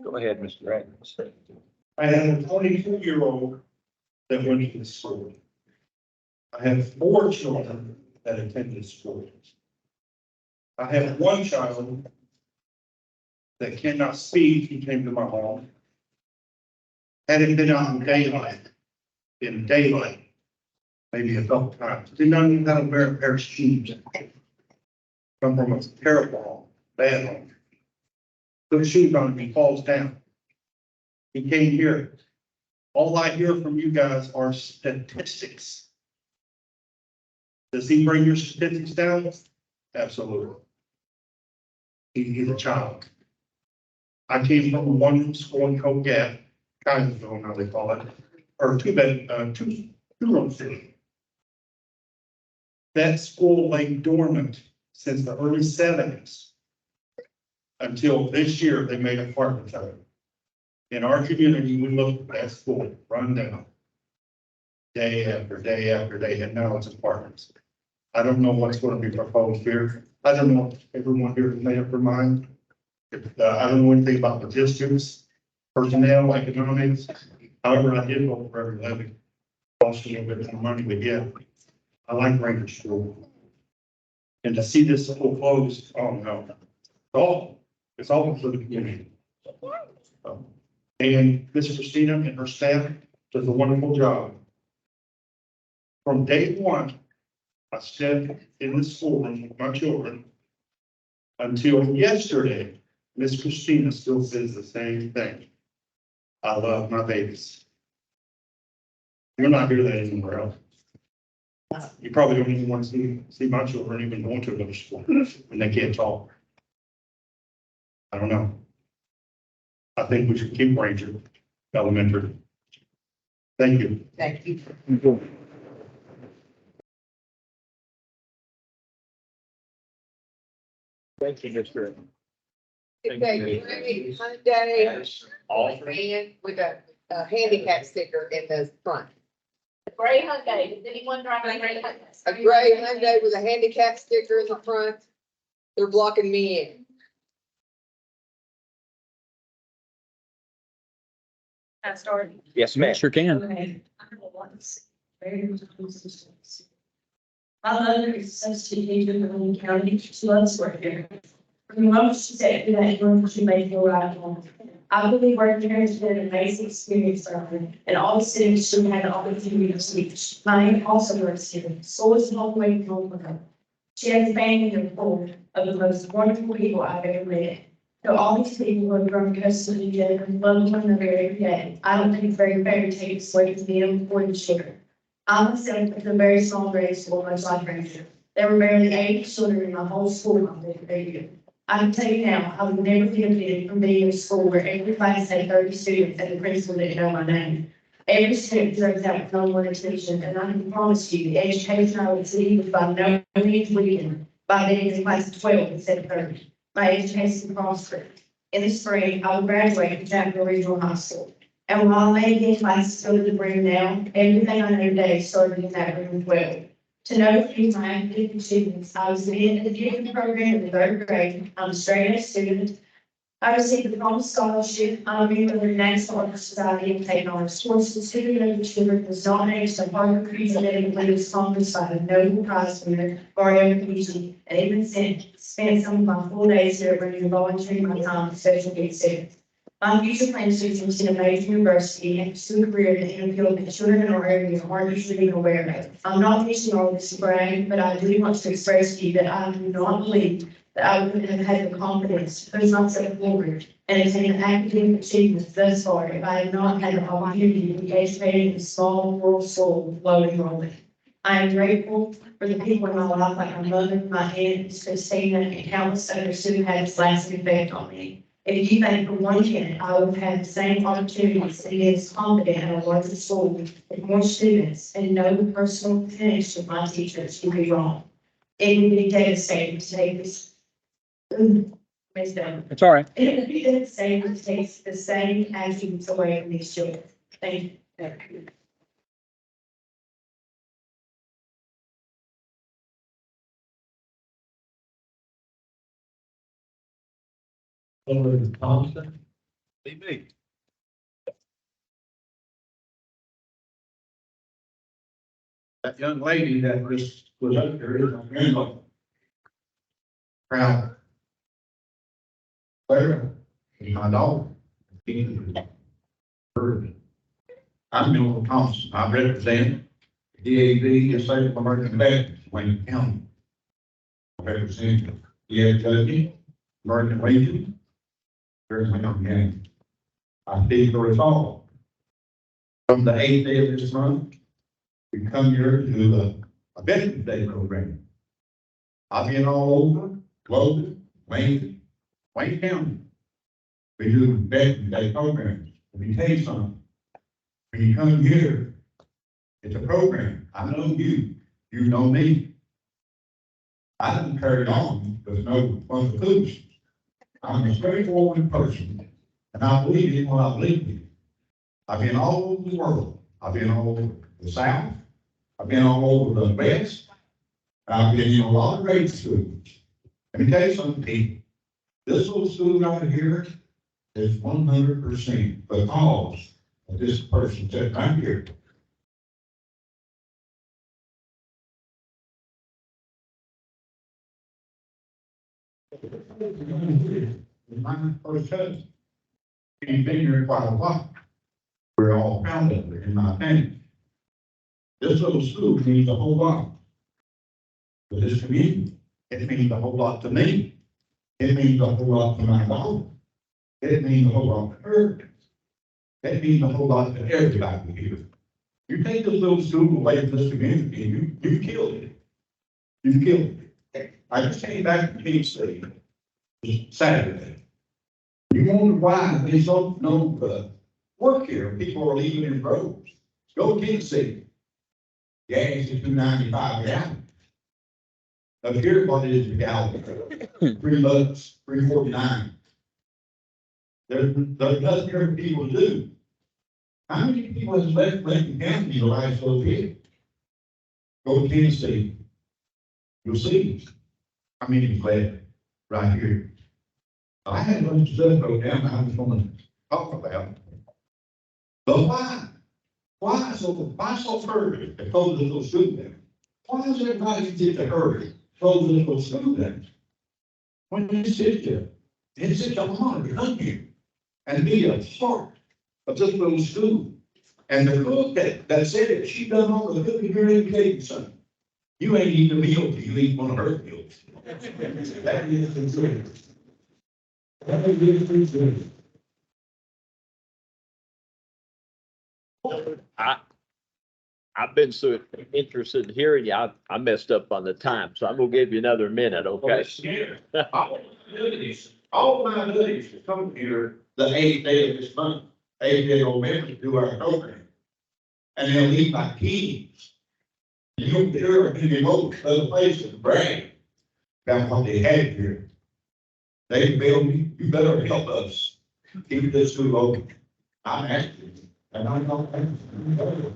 Go ahead, Mr. Adams. I have a 22-year-old that went to the school. I have 4 children that attend this school. I have 1 child that cannot speak, he came to my home. Had it been out in daylight, maybe a couple times, did not even know how to wear a pair of shoes. Come from a terrible home, bad home. Put shoes on and he falls down. He came here. All I hear from you guys are statistics. Does he bring your statistics down? Absolutely. He's a child. I came from one school in Coke Gap, Kaisersville, how they call it, or two-room city. That school lay dormant since the early 70s. Until this year, they made apartments out of it. In our community, we look at that school, run down. Day after day after day, and now it's apartments. I don't know what's going to be proposed here. I don't know if everyone here has made up their mind. I don't know anything about logistics, personnel, economics. However, I did vote for every levy. Cost a little bit more money, but yeah, I like Ranger School. And to see this school closed, oh no, it's all for the community. And Miss Christina and her staff does a wonderful job. From day one, I stepped in the schoolroom with my children. Until yesterday, Miss Christina still says the same thing. I love my babies. You're not hear that anywhere else. You probably don't even want to see my children even going to another school when they can't talk. I don't know. I think we should keep Ranger Elementary. Thank you. Thank you. Thank you, Mr. Okay, great Monday. All And with a handicap sticker in the front. Gray Hyundai, does anyone drive a gray Hyundai? A gray Hyundai with a handicap sticker in the front. They're blocking me in. I started. Yes, ma'am. Sure can. Okay. My mother is a substitute teacher in Lincoln County. She loves work there. From the moment she said that room, she made me go right home. I believe working here has been an amazing experience for her, and all the students she had the opportunity to teach. My aunt also works here, so it's not way home for her. She has a family of four of the most wonderful people I've ever met. So all these people who have grown custody together and love one another every day. I don't think it's very fair to take this away from them or the children. I myself went to a very small grade school, much like Ranger. There were barely 80 children in my whole school complex every year. I can tell you now, I would never be offended from being in a school where every class had 30 students and the principal didn't know my name. Every student deserves that number one attention, and I can promise you, the education I would see was by no means weakened by being in class of 12 instead of 30. My education prospered. In the spring, I will graduate from Jacksonville Regional High School. And while I may be in classes go to the room now, everything I know today started in that room as well. To know these my academic achievements, I was in the gifted program in the third grade. I'm a straight A student. I received the Promise Scholarship. I'm a member of the National Honor Society and taken honors courses. Student of the children was nominated to Harvard Creative Leaders Conference by the Nobel Prize winner, Mario Pucci, and even spent some of my full days here bringing volunteering my time to social needs students. My future plans to attend a major university and pursue a career in a field that children in our area aren't usually even aware of. I'm not mentioning all this to brag, but I do want to express to you that I do not believe that I would have had the confidence to push myself forward and attain academic achievements thus far if I had not had the opportunity to be educated in a small rural school with low enrollment. I am grateful for the people in my life like my mother, my aunt, Christina, and countless others who had this lasting effect on me. If you think for one minute I would have had the same opportunities and be as confident at a larger school with more students and no personal connection with my teachers, you'd be wrong. It would be devastating to take this. It's all right. It would be devastating to take the same attributes away from these children. Thank you. Thompson. BB. That young lady that was up there is my grandmother. Proud. Claire, is my daughter. I'm Bill Thompson. I represent DAV, the State of American Baptist, Wayne County. I represent DFW, American Legion. There's my young man. I speak for us all. From the 8th day of this month, we come here to do a Veterans Day program. I've been all over, Logan, Wayne County. We do Veterans Day programs. Let me tell you something. When you come here, it's a program. I know you, you know me. I didn't carry on with no qualifications. I'm a straightforward person, and I believe in what I believe in. I've been all over the world. I've been all over the South. I've been all over the West. I've been in a lot of grade schools. Let me tell you something, people. This little school right here is 100% because of this person sitting right here. My first cousin. He's been here quite a while. We're all proud of it in my family. This little school means a whole lot to this community. It means a whole lot to me. It means a whole lot to my daughter. It means a whole lot to her. That means a whole lot to everybody here. You take this little school away from this community, you killed it. You killed it. I just came back from Kansas City Saturday. You wonder why they don't work here, people are leaving in droves. Go to Kansas City. Gas is $2.95 a gallon. Up here, what is the gallon? $3, $3.49. There's nothing here for people to do. How many people has left Lincoln County the last little bit? Go to Kansas City. You'll see. I mean, it's left right here. I had a bunch of stuff wrote down I was gonna talk about. But why? Why so hurry to close this little school down? Why does everybody get to hurry to close this little school down? When you sit there, it's such an honor to come here and be a part of this little school. And the cook that said it, she done all the cooking here in Katy, son. You ain't eating a meal till you eat one of her meals. That is the truth. That is the truth. I've been so interested in hearing you. I messed up on the time, so I'm gonna give you another minute, okay? All my buddies that come here the 8th day of this month, 8th day of November to do our program. And they'll leave by keys. You'll hear in the most other places brag about what they have here. They build, you better help us keep this school open. I'm asking you, and I'm not asking you.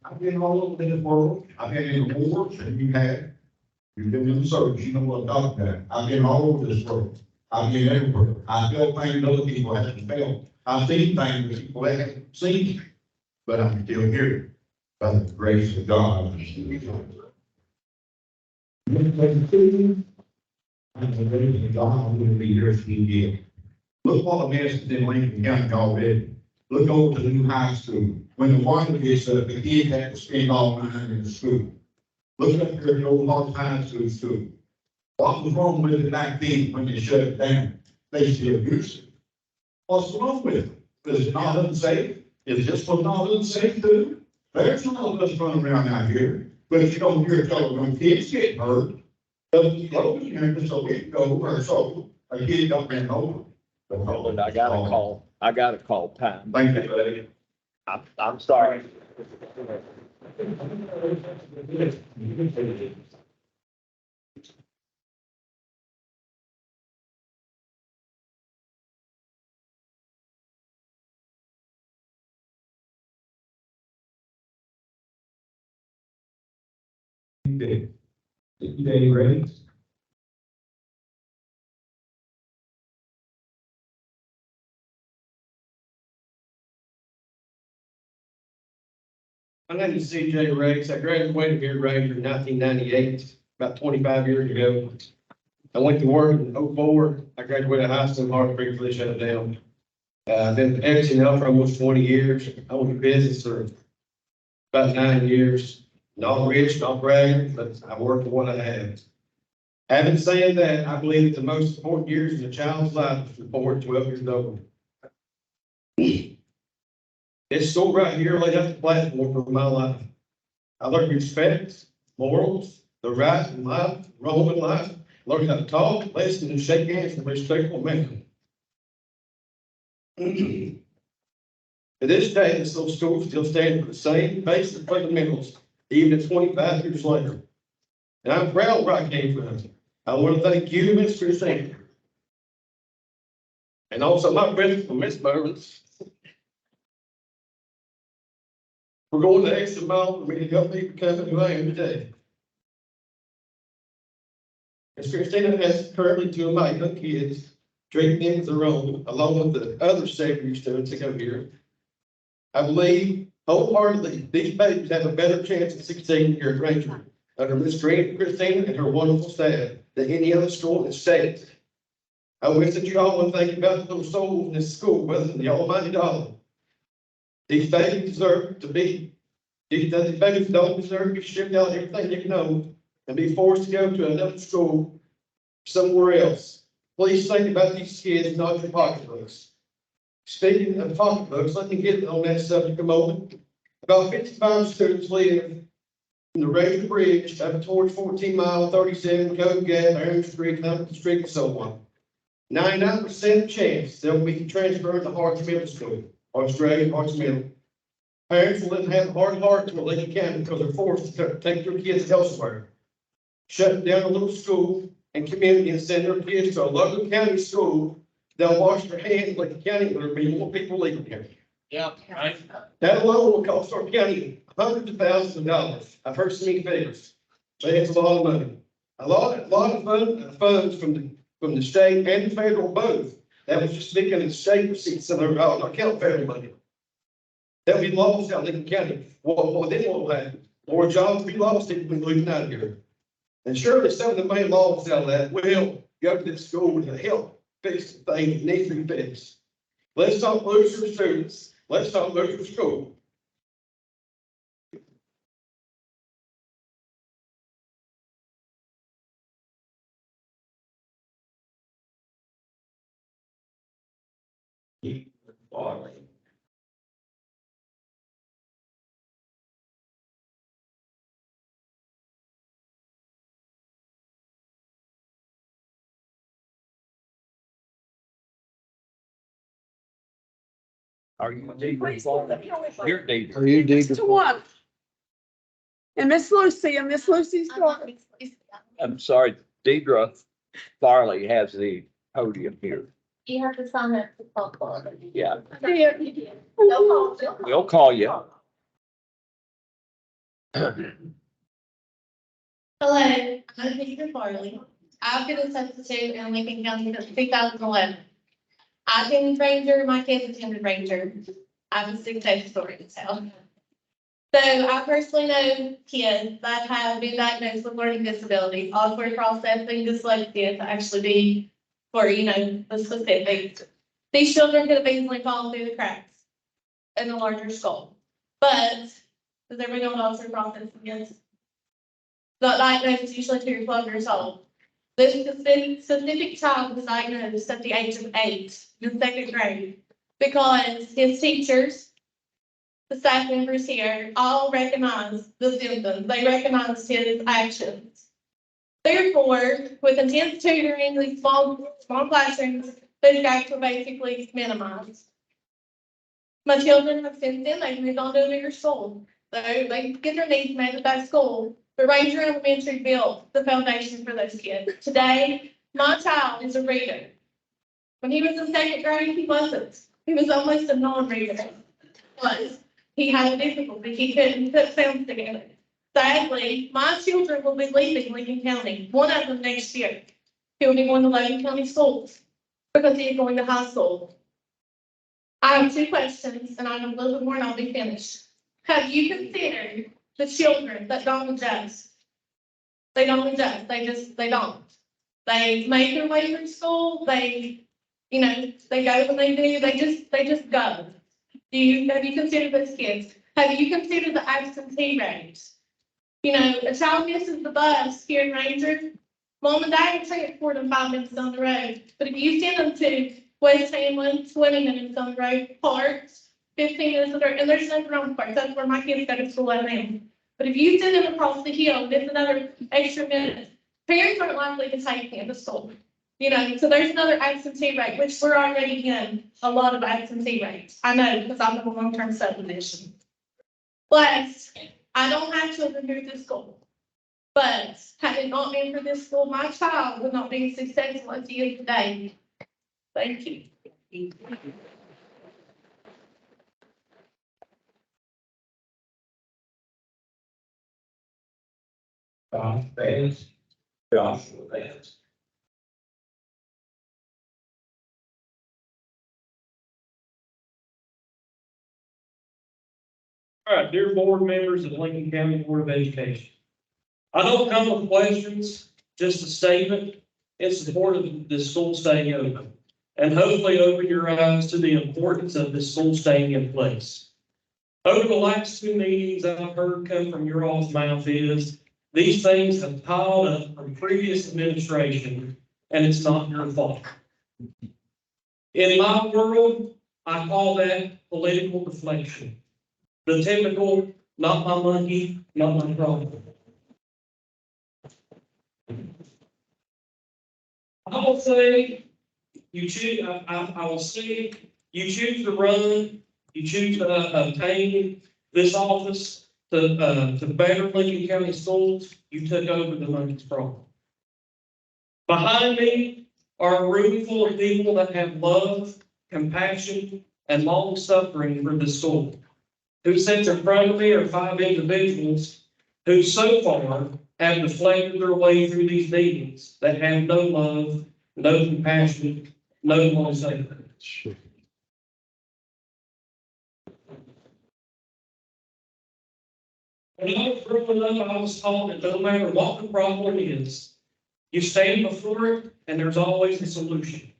I've been all over the world. I've been in the wars, and you've been in the service, you know what I'm talking about. I've been all over this world. I've been everywhere. I felt things other people haven't felt. I've seen things that people haven't seen. But I'm still here by the grace of God. I'm the grace of God will be here if He did. Look what a mess is in Lincoln County already. Look over to the new high school. When the water gets up, the kids have to spend all night in the school. Look up here at the old Hawks High School. What was wrong with it back then when they shut it down? They still use it. What's wrong with it? Is it not unsafe? Is this one not unsafe too? There's not of us running around out here, but if you don't hear trouble when kids get hurt, doesn't close here just a week ago or so, a kid got ran over. I got a call time. Thank you, buddy. I'm sorry. Day rates. My name is C.J. Riggs. I graduated here at Ranger in 1998, about 25 years ago. I went to work in 04. I graduated high school in Harper Creek before they shut it down. I've been exiting out for almost 20 years. I was in business for about 9 years. Not rich, not bragging, but I worked for what I have. Having said that, I believe that the most important years in a child's life is from 4 to 12 years old. This school right here laid out the platform for my life. I learned respect, morals, the right in life, wrong in life, learned how to talk, listen, and shake hands in a respectful manner. To this day, this little school still stands for the same basic fundamentals, even at 25 years later. And I'm proud of where I came from. I want to thank you, Mr. Sanders, and also my principal, Miss Burns, for going the extra mile for me to help me become who I am today. Miss Christina has currently 2 of my young kids, treating them as their own, along with the other secondary students that come here. I believe wholeheartedly these babies have a better chance of succeeding here at Ranger under Miss Christina and her wonderful staff than any other school in the state. I wish that you all would think about the little souls in this school rather than the almighty dollar. These babies deserve to be, these babies don't deserve to be stripped out of everything they know and be forced to go to another school somewhere else. Please think about these kids, not your pocketbooks. Speaking of pocketbooks, let me get on that subject a moment. About 55 students live from the Ranger Bridge up towards 14 Mile, 37, Code Gap, Aaron Street, Humphrey Street, and so on. 99% chance they'll be transferred to Harts Middle School, or Australian Harts Middle. Parents will then have a hard heart to Lincoln County because they're forced to take their kids elsewhere. Shut down a little school and community and send their kids to a local county school. They'll wash their hands like the county, there'll be more people leaving here. Yeah, right. That alone will cost our county hundreds of thousands of dollars. I've heard so many figures, but it's a lot of money. A lot of funds from the state and the federal both. That was just speaking of the state receipts, so they're not count federal money. That'll be lost out in Lincoln County. Well, then what will happen? More jobs will be lost if we lose out of here. And surely some of the main laws out of that will go to this school to help fix the thing that needs to be fixed. Let's not lose our students. Let's not lose our school. Are you Deidre? You're Deidre. Are you Just Deidre? to one. And Miss Lucy and Miss Lucy's daughter. I'm sorry, Deidre Farley has the podium here. You have to sign up for call club. Yeah, Yeah. we'll call you. Hello, I'm Deidre Farley. I've been a substitute in Lincoln County since 2011. I attended Ranger, my kids attended Ranger. I have a success story to tell. So I personally know kids that have been diagnosed with learning disabilities, auditory processing, dyslexia to actually be for, the specifics. These children could have easily fallen through the cracks in a larger school. But, does everybody know what auditory processing is? The diagnosis is usually 2 or 12 years old. This specific child was diagnosed at the age of 8 in 2nd grade because his teachers, the staff members here, all recognized the symptoms. They recognized his actions. Therefore, with intense tutoring, these small classrooms, those gaps were basically minimized. My children have since then, they've moved on to a bigger school. So they get their needs met at that school. The Ranger Elementary built the foundation for those kids. Today, my child is a reader. When he was in 2nd grade, he wasn't. He was almost a non-reader. But he had a difficulty. He couldn't put sounds together. Sadly, my children will be leaving Lincoln County, one of them next year. He will be going to Logan County schools because he is going to high school. I have 2 questions, and I have a little bit more and I'll be finished. Have you considered the children that don't adjust? They don't adjust. They don't. They make their way through school. They go when they do. They just go. Have you considered those kids? Have you considered the absentee rate? A child misses the bus here in Ranger. Mom and Dad will transport them 5 minutes down the road. But if you send them to West Hamlin, 20 minutes down the road, Parks, 15 minutes on the road, and there's nothing wrong with Parks. That's where my kids go to school at now. But if you send them across the hill, miss another extra minute, parents aren't likely to take them to school. So there's another absentee rate, which we're already in a lot of absentee rates. I know because I'm in a long-term subdivision. Plus, I don't have children who go to school. But had it not been for this school, my child would not be successful as he is today. Thank you. Josh Vance. Joshua Vance. All right, dear board members of the Lincoln County Board of Education. I don't come with questions, just a statement in support of the school staying open. And hopefully open your eyes to the importance of the school staying in place. Over the last 2 meetings I've heard come from your all's mouth is These things have piled up from previous administration, and it's not your fault. In my world, I call that political deflection. The typical, not my monkey, not my problem. I will say, you choose, I will say, you choose to run, you choose to obtain this office to better Lincoln County schools, you took over the monkey's problem. Behind me are a room full of people that have love, compassion, and long suffering for the school. Who sits in front of me are 5 individuals who so far have deflected their way through these meetings that have no love, no compassion, no long suffering. When I was growing up, I was taught that no matter what the problem is, you stand before it and there's always a solution.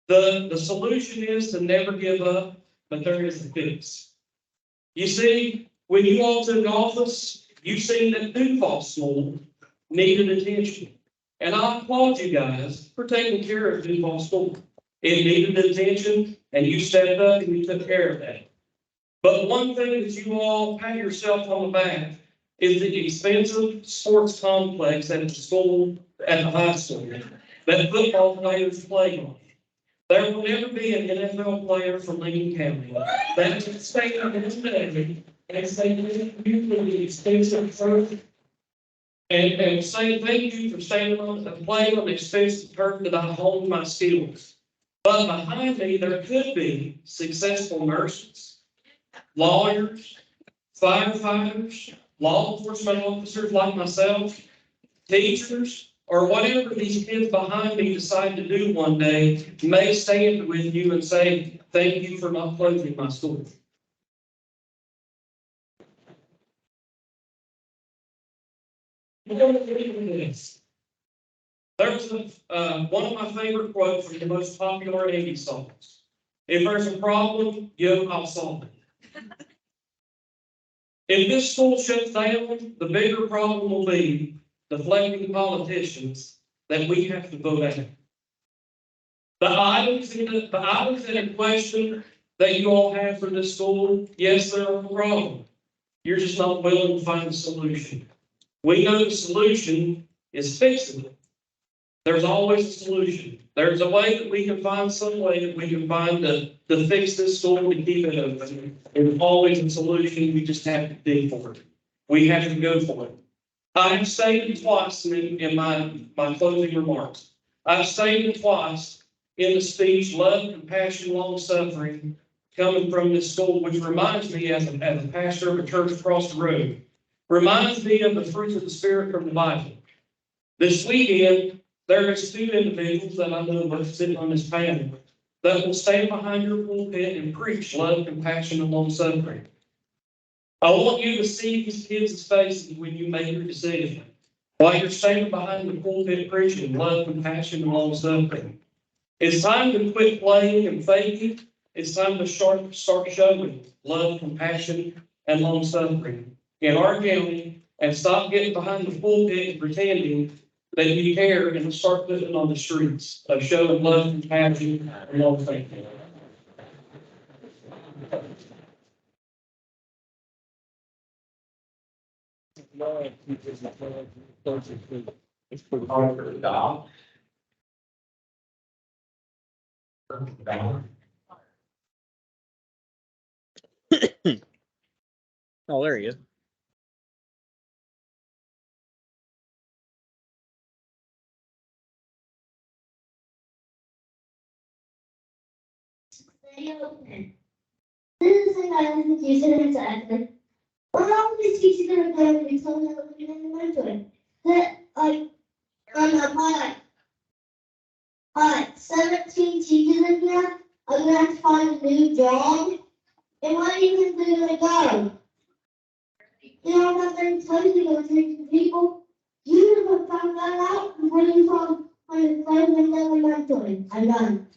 The solution is to never give up, but there is a fix. You see, when you all took office, you seen that Duval School needed attention. And I applaud you guys for taking care of Duval School. It needed attention, and you stepped up and you took care of that. But one thing that you all pat yourself on the back is the expensive sports complex at the school, at the high school, that football players play on. There will never be an NFL player from Lincoln County that can stand in this building and say, you for the expensive turf. And say thank you for standing on and playing on the expensive turf that I honed my skills. But behind me, there could be successful nurses, lawyers, firefighters, law enforcement officers like myself, teachers, or whatever these kids behind me decide to do one day may stand with you and say, thank you for not closing my school. There's one of my favorite quotes from the most popular 80s songs. If there's a problem, I'll solve it. If this school shuts down, the bigger problem will be deflecting politicians that we have to vote out. The items in question that you all have for this school, yes, they're a problem. You're just not willing to find a solution. We know the solution is fixing it. There's always a solution. There's a way that we can find some way that we can find to fix this school to keep it open. There's always a solution. We just have to dig for it. We have to go for it. I have stated twice in my closing remarks. I've stated twice in the speech, love, compassion, long suffering coming from this school, which reminds me as a pastor of a church across the road, reminds me of the fruits of the Spirit from the Bible. This weekend, there is 2 individuals that I know are sitting on this panel that will stand behind your pulpit and preach love, compassion, and long suffering. I want you to see these kids' faces when you make your decision. While you're standing behind the pulpit preaching love, compassion, and long suffering. It's time to quit playing and faking. It's time to start showing love, compassion, and long suffering in our county, and stop getting behind the pulpit and pretending that you care, and start putting it on the streets of showing love, compassion, and long suffering. Oh, there he is. Stay open. This is the guy who's using it exactly. We're all the teachers that are going to be told that we're going to mentor. That, on 17 teachers in here, I'm going to have to find a new job. And what are you going to do to go? You know, I'm not going to tell you to go take the people. You have found that out before you find a friend and then we're not doing. I'm done.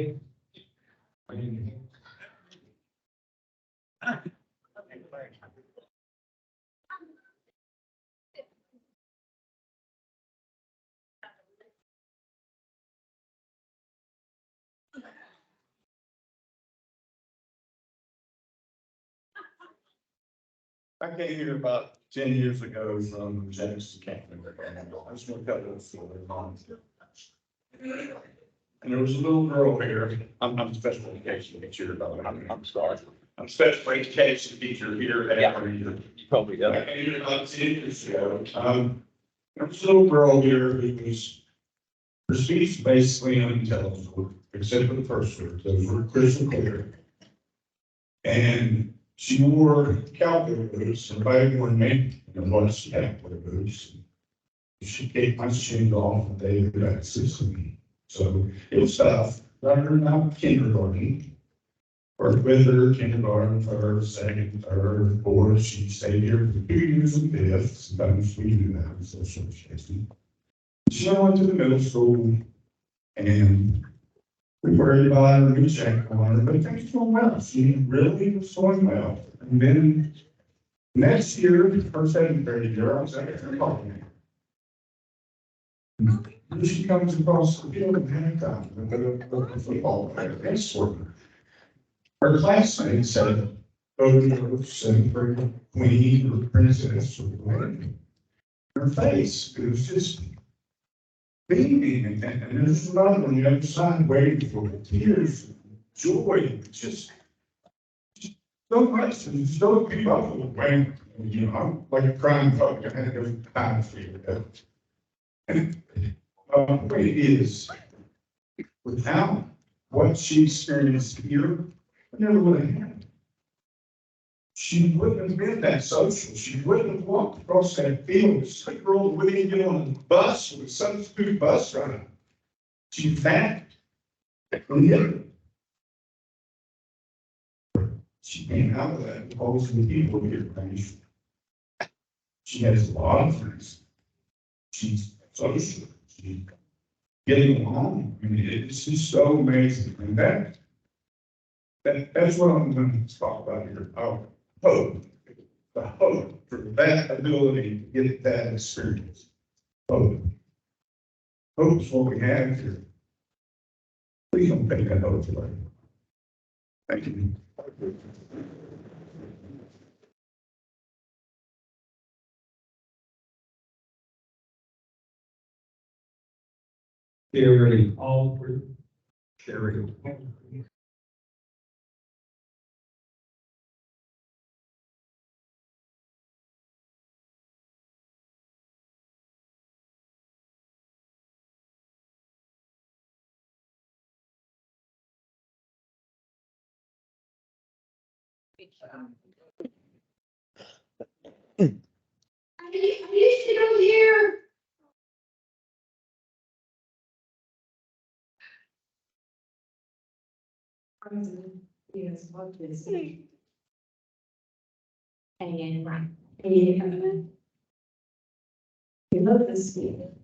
ahead. I came here about 10 years ago from Jackson County. I was gonna cut those for their moms. And there was a little girl here, I'm a special education teacher, I'm sorry. I'm a special education teacher here at Emory. You probably I done. came here about 10 years ago. There was a little girl here who was, her speech basically unintelligible, except for the first words, those were crystal clear. And she wore cowboy boots, and everybody wore me, and was cowboy boots. She kicked my shoes off on a daily basis, and so it was tough. Running her out kindergarten, worked with her kindergarten, first, second, third, fourth. She stayed here for 2 years and fifth. Sometimes we do that in social education. She went to the middle school, and we worried about her, we checked on her, but things were well. She really was going well. And then next year, her second grade year, I was at her talking. She comes across the field and had a football player, that's sort of. Her classmate said, "Oh, you're seventh grade queen or princess or whatever." Her face, it was just beaming, and there's another one on the other side waiting for her, tears, joy, just so much, and so people when, you know, I'm like a crying folk, I had to go time for you. And the way it is, without what she experienced here, I never would have happened. She wouldn't have been that social. She wouldn't have walked across that field, 6-year-old wouldn't get on a bus with a substitute bus driver. She's that. She came out of that because of the people here. She has a lot of friends. She's social. She's getting along. I mean, it's just so amazing. And that's what I'm going to talk about here. Our hope, the hope for that ability to get that experience. Hope. Hope is what we have here. Please don't take that hope away. Thank you. Carrie Alford. Carrie. Are you still here? Yes, what is it? And right, and you love this school.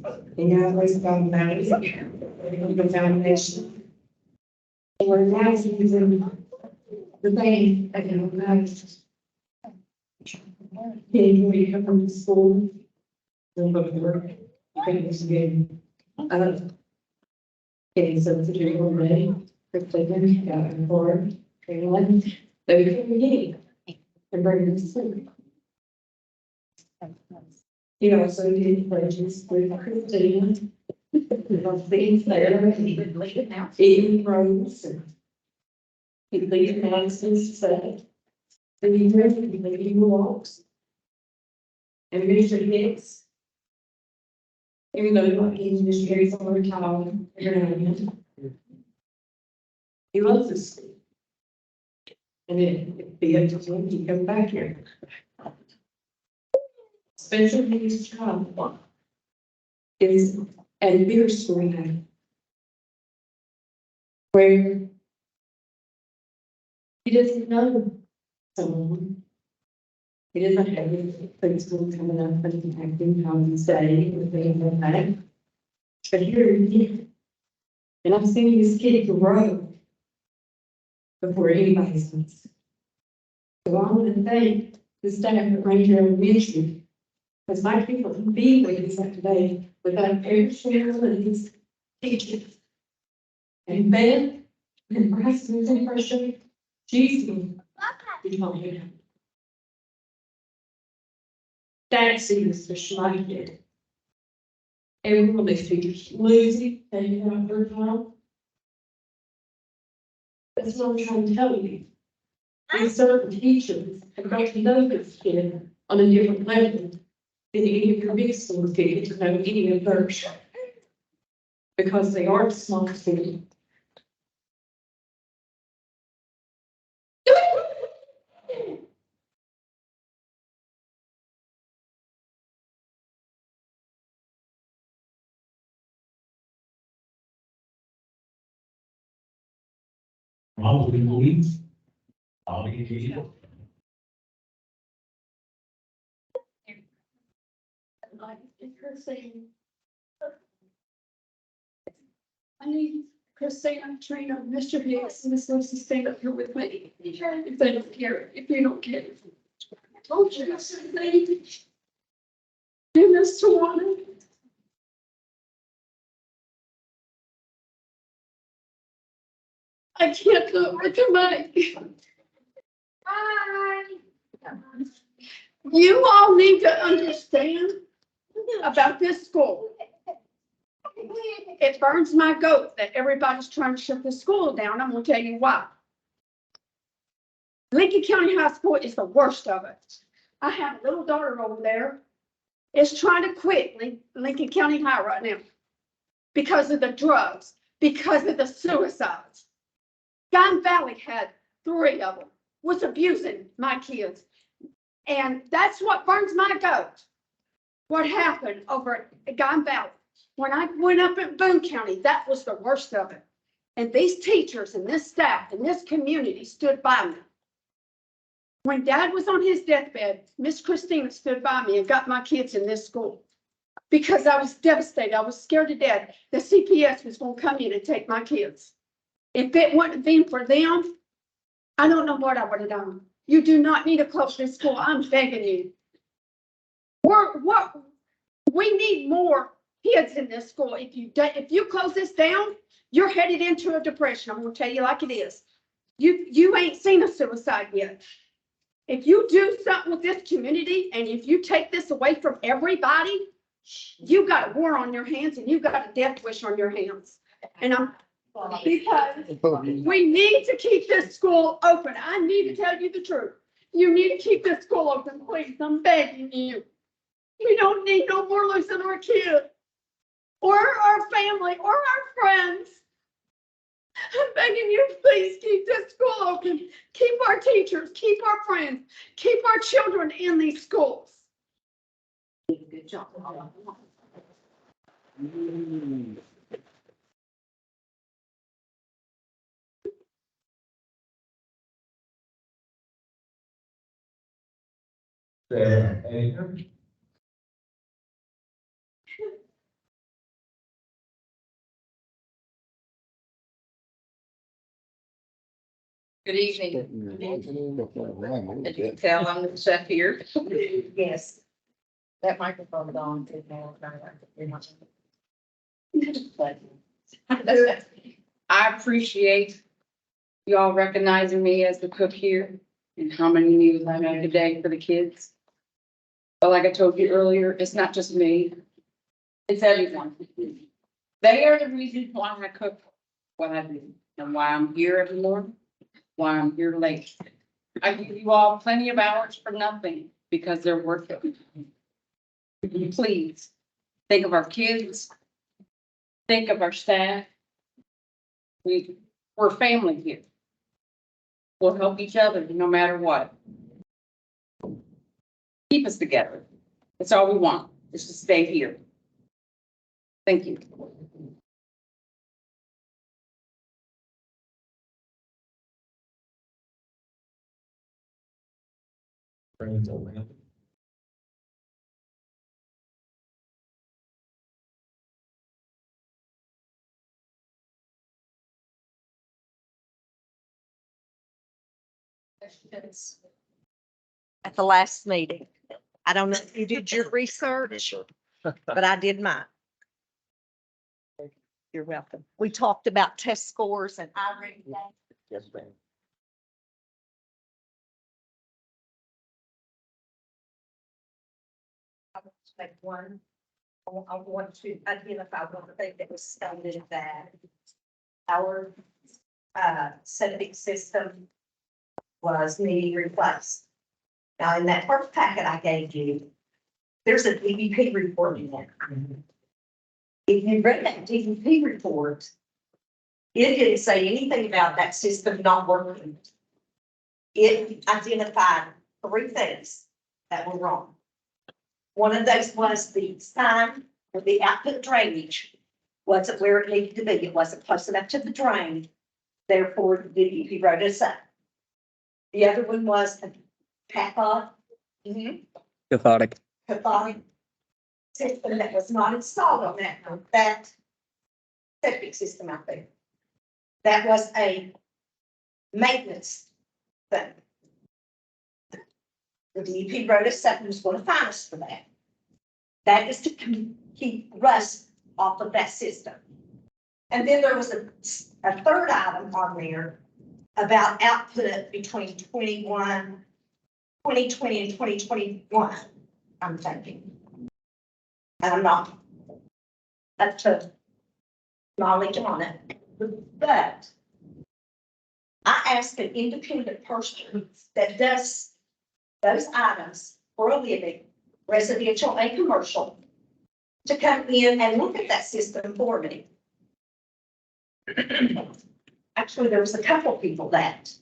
And you always found that the foundation. And we're now using the thing that you know. Can we come from school? We'll go to work. Finish again. Getting substitute already. For clicking, got an board, everyone, they can begin. And bring them to sleep. You also did pledges with Christina. Those things there, and he would leave it now. Eating rose and. He'd leave announcements, say. And he really, he walks. And Mr. Hicks. Even though like he's just very similar to Tom, he loves this school. And it'd be up to him to come back here. Special needs child is at a bigger school now. Where he doesn't know someone. He doesn't have any principal coming up and acting how he's saying and things like that. But here he did. And I've seen this kid grow before anybody's seen. So I want to thank the staff at Ranger Elementary, because my people can be where he's at today without Eric Cheryl and his teachers. And Beth, and Bryce was in first grade, she's been, you know, that's the Schleich did. Every one of these teachers, Lucy, they got her time. That's what I'm trying to tell you. These certain teachers have got to know this kid on a different level than any of your big schools get to know any of theirs. Because they are small city. All we need, all we need. I need Christina, Trina, Mr. Hicks, and Miss Lucy stand up here with me. If they don't care, if you don't care. I told you, I said, lady. And Miss Tawana. I can't do it with the mic. Hi. You all need to understand about this school. It burns my goat that everybody's trying to shut the school down. I'm gonna tell you why. Lincoln County High School is the worst of it. I have a little daughter over there. Is trying to quit Lincoln County High right now because of the drugs, because of the suicides. Gun Valley had 3 of them, was abusing my kids. And that's what burns my goat. What happened over at Gun Valley. When I went up in Boone County, that was the worst of it. And these teachers and this staff and this community stood by me. When Dad was on his deathbed, Miss Christina stood by me and got my kids in this school. Because I was devastated. I was scared to death. The CPS was going to come in and take my kids. If it wouldn't have been for them, I don't know what I would have done. You do not need to close this school. I'm begging you. We need more kids in this school. If you close this down, you're headed into a depression. I'm going to tell you like it is. You ain't seen a suicide yet. If you do something with this community and if you take this away from everybody, you got a war on your hands and you got a death wish on your hands. And because we need to keep this school open. I need to tell you the truth. You need to keep this school open, please. I'm begging you. We don't need no more losing our kids or our family or our friends. I'm begging you, please keep this school open. Keep our teachers, keep our friends, keep our children in these schools. Good job. Good evening. As you can tell, I'm the chef here. Yes. That microphone is on. I appreciate y'all recognizing me as the cook here and how many meals I make a day for the kids. But like I told you earlier, it's not just me. It's everyone. They are the reason why I cook what I do and why I'm here every morning, why I'm here late. I give you all plenty of hours for nothing because they're worth it. Please think of our kids. Think of our staff. We're family here. We'll help each other no matter what. Keep us together. That's all we want, is to stay here. Thank you. questions at the last meeting. I don't know if you did your research, but I did mine. You're welcome. We talked about test scores and I read that. Yes, ma'am. I want to make one. I want to identify one thing that was stated that our septic system was needing replaced. Now, in that first packet I gave you, there's a DEP report in there. If you read that DEP report, it didn't say anything about that system not working. It identified 3 things that were wrong. One of those was the sign or the output drainage wasn't where it needed to be. It wasn't close enough to the drain. Therefore, the DEP wrote us up. The other one was a cathodic system that was not installed on that septic system out there. That was a maintenance thing. The DEP wrote us up and was going to fine us for that. That is to keep rust off of that system. And then there was a third item on there about output between 2020 and 2021, I'm thinking. And I'm not up to knowledge on it, but I asked an independent person that does those items for a living, residential and commercial, to come in and look at that system for me. Actually, there was a couple of people that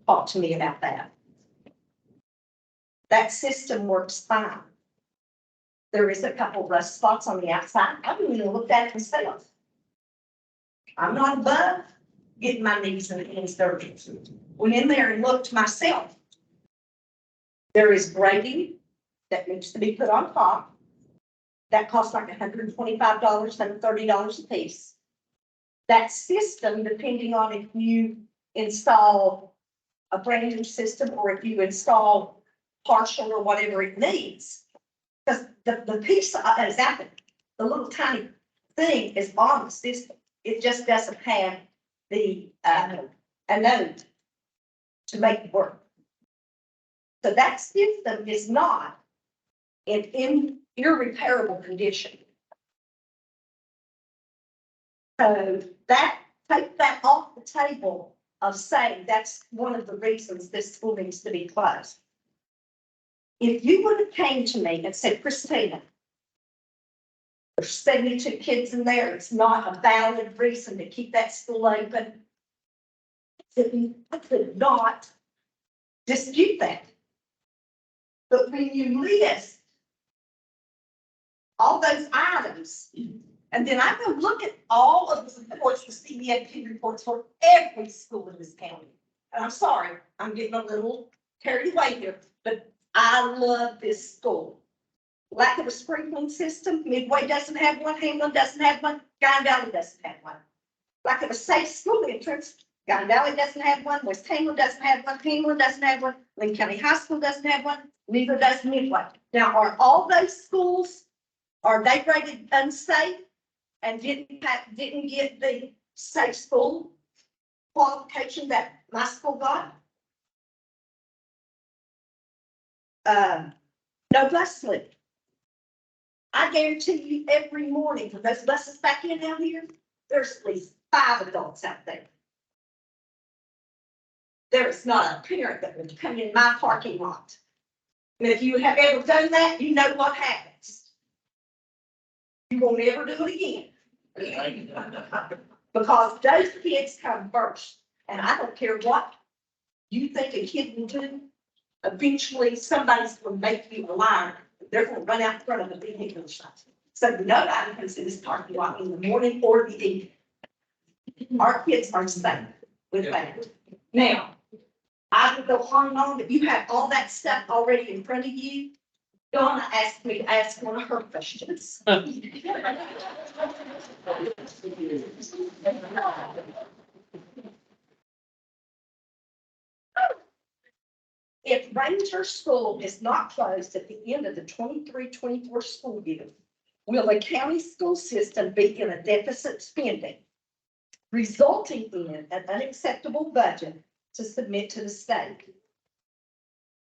talked to me about that. That system works fine. There is a couple of rust spots on the outside. I haven't even looked at it myself. I'm not above getting my knees and hands dirty. Went in there and looked myself. There is grading that needs to be put on top. That costs like $125 and $30 a piece. That system, depending on if you install a brand new system or if you install partial or whatever it needs. Because the piece that is out there, the little tiny thing is on the system. It just doesn't have the a node to make it work. So that system is not in irreparable condition. So that, take that off the table of saying that's one of the reasons this school needs to be closed. If you would have came to me and said, Christina, there's 72 kids in there, it's not a valid reason to keep that school open, I could not dispute that. But when you list all those items, and then I go look at all of the reports, the CDAP reports for every school in this county. And I'm sorry, I'm getting a little carried away here, but I love this school. Lack of a sprinkling system, Midway doesn't have one, Hamlin doesn't have one, Guyan Valley doesn't have one. Lack of a safe school entrance, Guyan Valley doesn't have one, West Hamlin doesn't have one, Hamlin doesn't have one, Lincoln County High School doesn't have one, neither does Midway. Now, are all those schools, are they rated unsafe and didn't get the safe school qualification that my school got? No bus slip. I guarantee you every morning when those buses back in down here, there's at least 5 adults out there. There's not a parent that would come in my parking lot. And if you have ever done that, you know what happens. You will never do it again. Because those kids come first. And I don't care what you think a kid will do. Eventually, somebody's going to make you a liar. They're going to run out in front of a vehicle or something. So nobody comes in this parking lot in the morning or the evening. Our kids are safe with that. Now, I could go on and on, but you have all that stuff already in front of you. Donna asked me to ask one of her questions. If Ranger School is not closed at the end of the 23-24 school year, will the county school system be in a deficit spending, resulting in an unacceptable budget to submit to the state?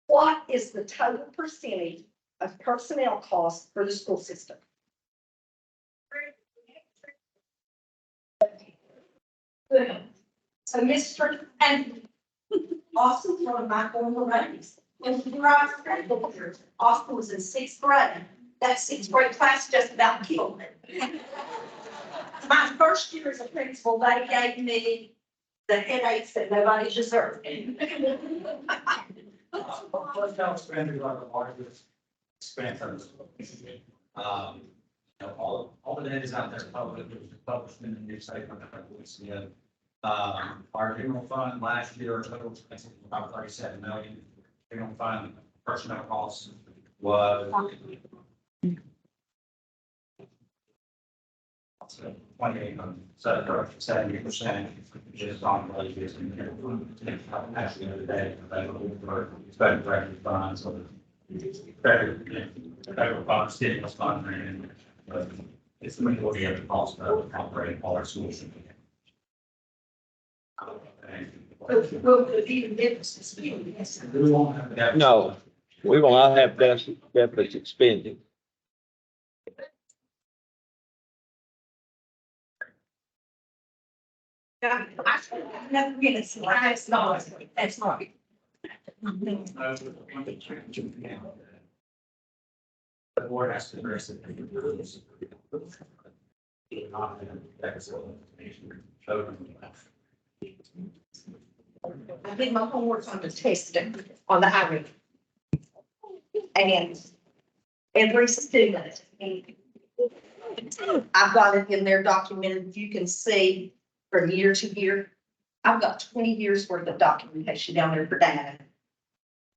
What is the total percentage of personnel costs for the school system? So Mr. and Austin's one of my former ladies. When we were out of grade booker, Austin was in 6th grade. That 6th grade class just about killed me. My first year as a principal, they gave me the headaches that nobody deserved. Personnel spending are the largest expenses. All the data is out there public, it was published in the newspaper a couple weeks ago. Our general fund last year, total expenses was about 37 million. General fund personnel costs was 28, so 70% just on wages and actually the day available for special revenue funds or federal funds, stimulus fund, and it's the majority of the cost of operating all our schools. No, we will not have deficit spending. I never get it, so that's not. The board has to address it. I did my homework on the testing, on the hiring. And every student, I've got it in there documented, you can see from year to year. I've got 20 years worth of documentation down there for data.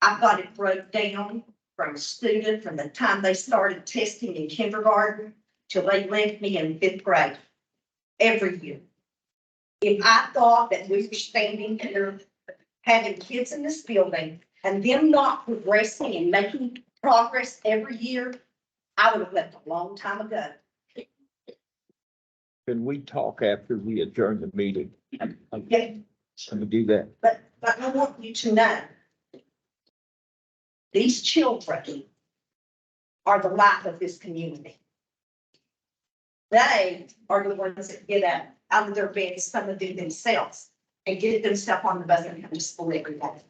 I've got it broke down from a student from the time they started testing in kindergarten till they left me in 5th grade, every year. If I thought that we were standing here having kids in this building and them not progressing and making progress every year, I would have left a long time ago. Can we talk after we adjourn the meeting? Okay. Can we do that? But I want you to know, these children are the life of this community. They are the ones that get out of their beds, some of them themselves, and get themselves on the bus and come to school every day.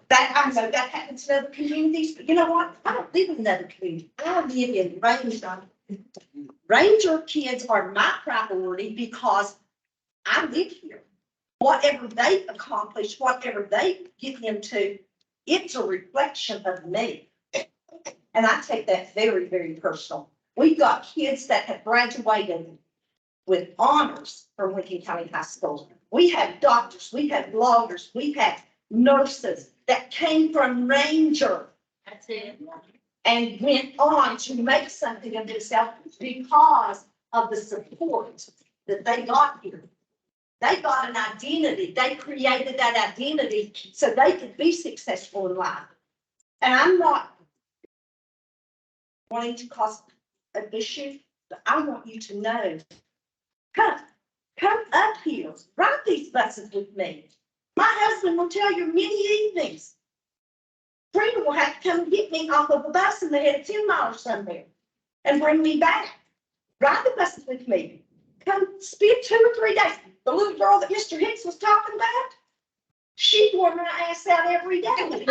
That, I know that happens in other communities, but you know what? I don't live in another community. I live in Ranger. Ranger kids are my priority because I live here. Whatever they accomplish, whatever they get into, it's a reflection of me. And I take that very, very personal. We've got kids that have graduated with honors from Lincoln County High School. We have doctors, we have lawyers, we have nurses that came from Ranger. That's it. And went on to make something of themselves because of the support that they got here. They got an identity. They created that identity so they could be successful in life. And I'm not wanting to cause an issue, but I want you to know, come up here, ride these buses with me. My husband will tell you many evenings. Trina will have to come and get me off of the bus and they had 10 miles somewhere and bring me back. Ride the buses with me. Come spend 2 or 3 days. The little girl that Mr. Hicks was talking about, she wore my ass out every day.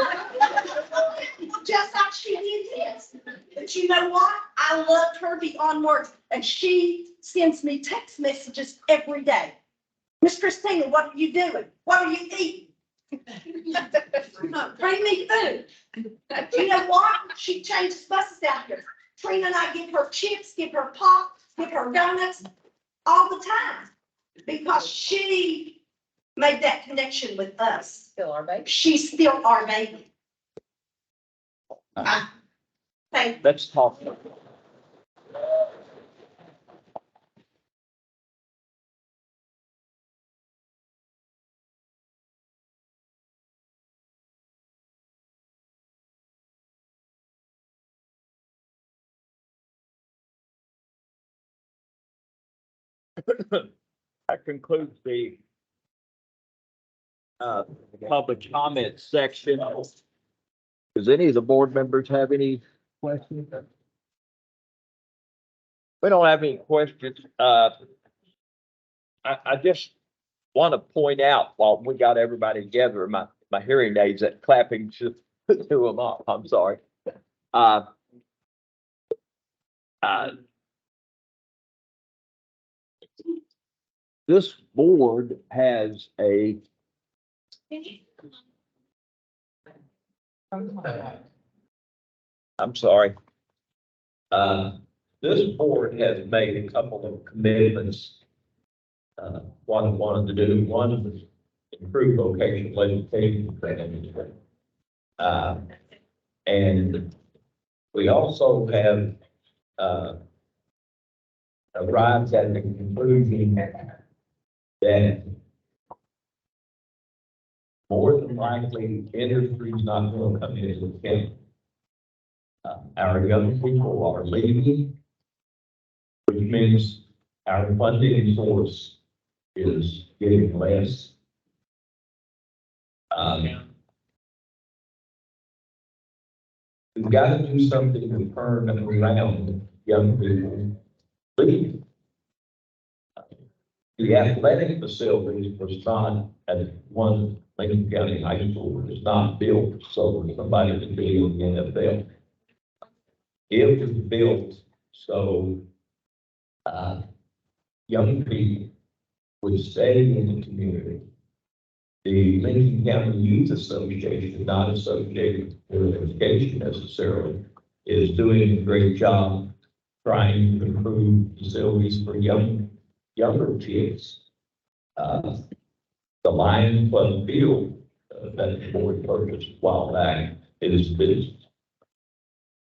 Just like she did his. But you know what? I loved her beyond words. And she sends me text messages every day. Miss Christina, what are you doing? What are you eating? Bring me food. You know what? She changes buses out here. Trina and I give her chips, give her pop, give her donuts all the time because she made that connection with us. Still our baby. She's still our baby. Thank you. Let's talk. That concludes the public comment section. Does any of the board members have any questions? We don't have any questions. I just want to point out while we got everybody together, my hearing aids that clapping to them off. I'm sorry. This board has a I'm sorry. This board has made a couple of commitments. What I wanted to do, one was improve vocational education training. And we also have, arrived at the conclusion that more than likely, industry is not going to come into the county. Our young people are leaving, which means our funding source is getting less. We've got to do something to turn around young people leaving. The athletic facilities was not at one Lincoln County High School was not built so somebody could be in the NFL. It was built so young people would stay in the community. The Lincoln County Youth Association, not associated with education necessarily, is doing a great job trying to improve facilities for younger kids. The Lions Club field that the board purchased a while back is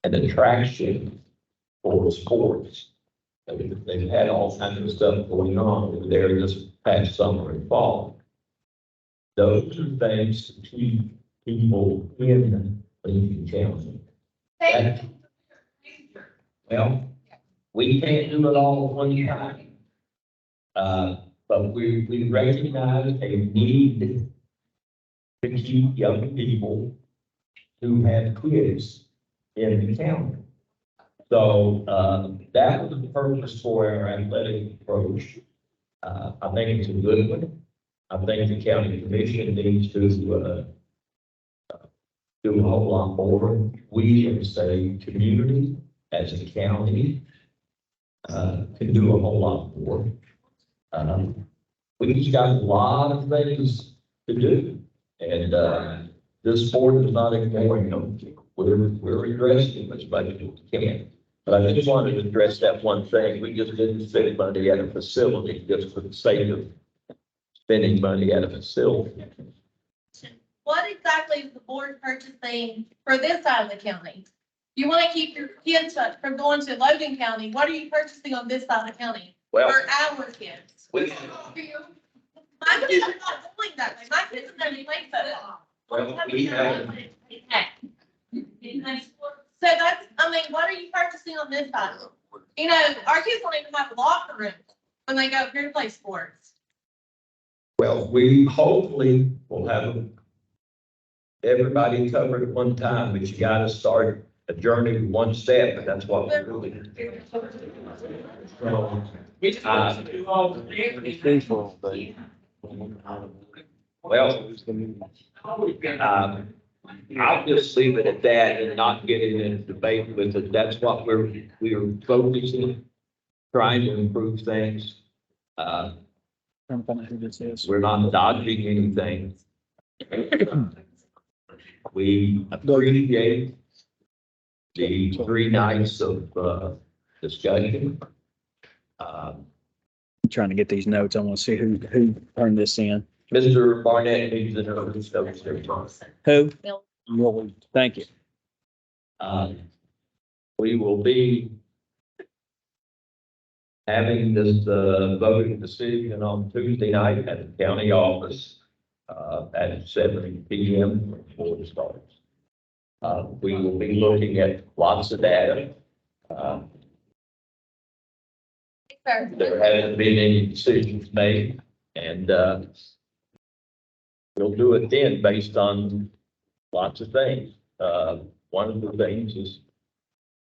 an attraction for sports. They've had all kinds of stuff going on over there this past summer and fall. Those are things to keep people in Lincoln County. Well, we can't do it all at one time. But we recognize a need to keep young people who have kids in the county. So, that was the purpose for our athletic approach. I think it's a good one. I think the county commission needs to, do a whole lot more. We as a community, as a county, can do a whole lot more. We've got a lot of things to do, and this board is not ignoring them. We're addressing as much as we can. But I just wanted to address that one thing. We just didn't spend money at a facility just for the sake of spending money at a facility. What exactly is the board purchasing for this side of the county? You want to keep your kids from going to Logan County. What are you purchasing on this side of the county? Well, For our kids. My kids are not going that way. My kids are going to play football. well, we have, So that's, I mean, what are you purchasing on this side? You know, our kids don't even have a locker room when they go up here to play sports. well, we hopefully will have everybody covered at one time, but you gotta start a journey with one step, and that's what we're doing. Well, I'll just leave it at that and not get into a debate with it. That's what we're focusing, trying to improve things. Trying to find out who this is. We're not dodging anything. We appreciate the 3 nights of discussion. I'm trying to get these notes. I want to see who turned this in. Mr. Barnett needs to know who's Who? Bill. Thank you. We will be having this voting decision on Tuesday night at the county office at 7 p.m. before it starts. We will be looking at lots of data. There hasn't been any decisions made, and, we'll do it then based on lots of things. One of the things is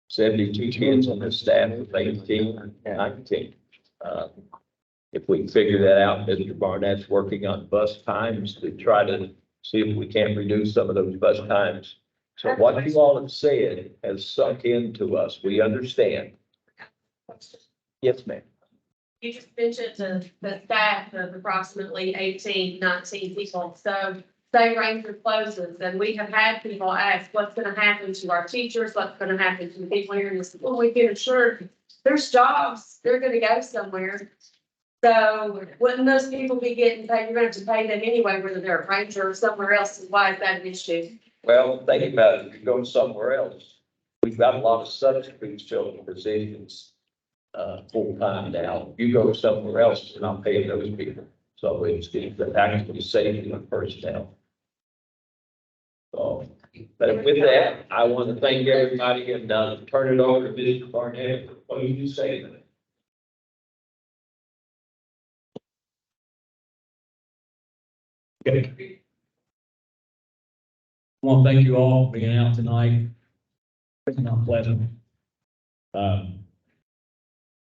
72 kids on the staff of 18, 19. If we can figure that out, Mr. Barnett's working on bus times to try to see if we can't reduce some of those bus times. So what you all have said has sunk into us. We understand. Yes, ma'am. You just mentioned the staff of approximately 18, 19 people. So say Ranger closes, and we have had people ask, what's gonna happen to our teachers? What's gonna happen to the people here in the school? We can assure there's jobs, they're gonna go somewhere. So wouldn't those people be getting paid? You're gonna have to pay them anyway, whether they're a Ranger or somewhere else. Why is that an issue? Well, think about it. If you go somewhere else, we've got a lot of substitute filling positions, full time now. You go somewhere else, you're not paying those people. So it's actually saving the personnel. So, but with that, I want to thank everybody and, turn it over to Mr. Barnett. What do you say to that? Okay. I want to thank you all for being out tonight. It's not pleasant.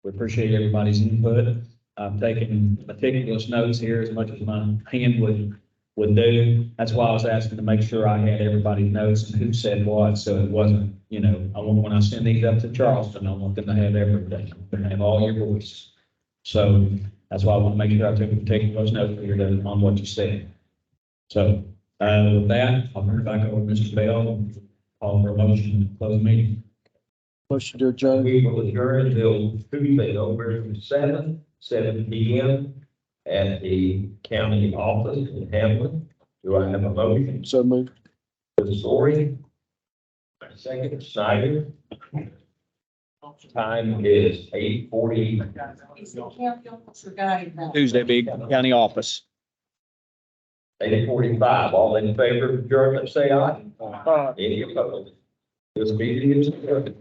We appreciate everybody's input. I've taken meticulous notes here as much as my hand would do. That's why I was asking to make sure I had everybody's notes and who said what, so it wasn't, I want, when I send these up to Charleston, I want them to have everything, to have all your voice. So that's why I want to make sure I took meticulous notes here on what you said. So, with that, I'll turn it back over to Mr. Bell and call for a motion to close the meeting. Motion to adjourn. We will adjourn until Tuesday, November 7 p.m. at the county office in Hamlin. Do I have a motion? So moved. Story. Second, Snyder. Time is 8:40. Tuesday, big county office. 8:45. All in favor of adjournment, say aye. Any opposed? This meeting is adjourned.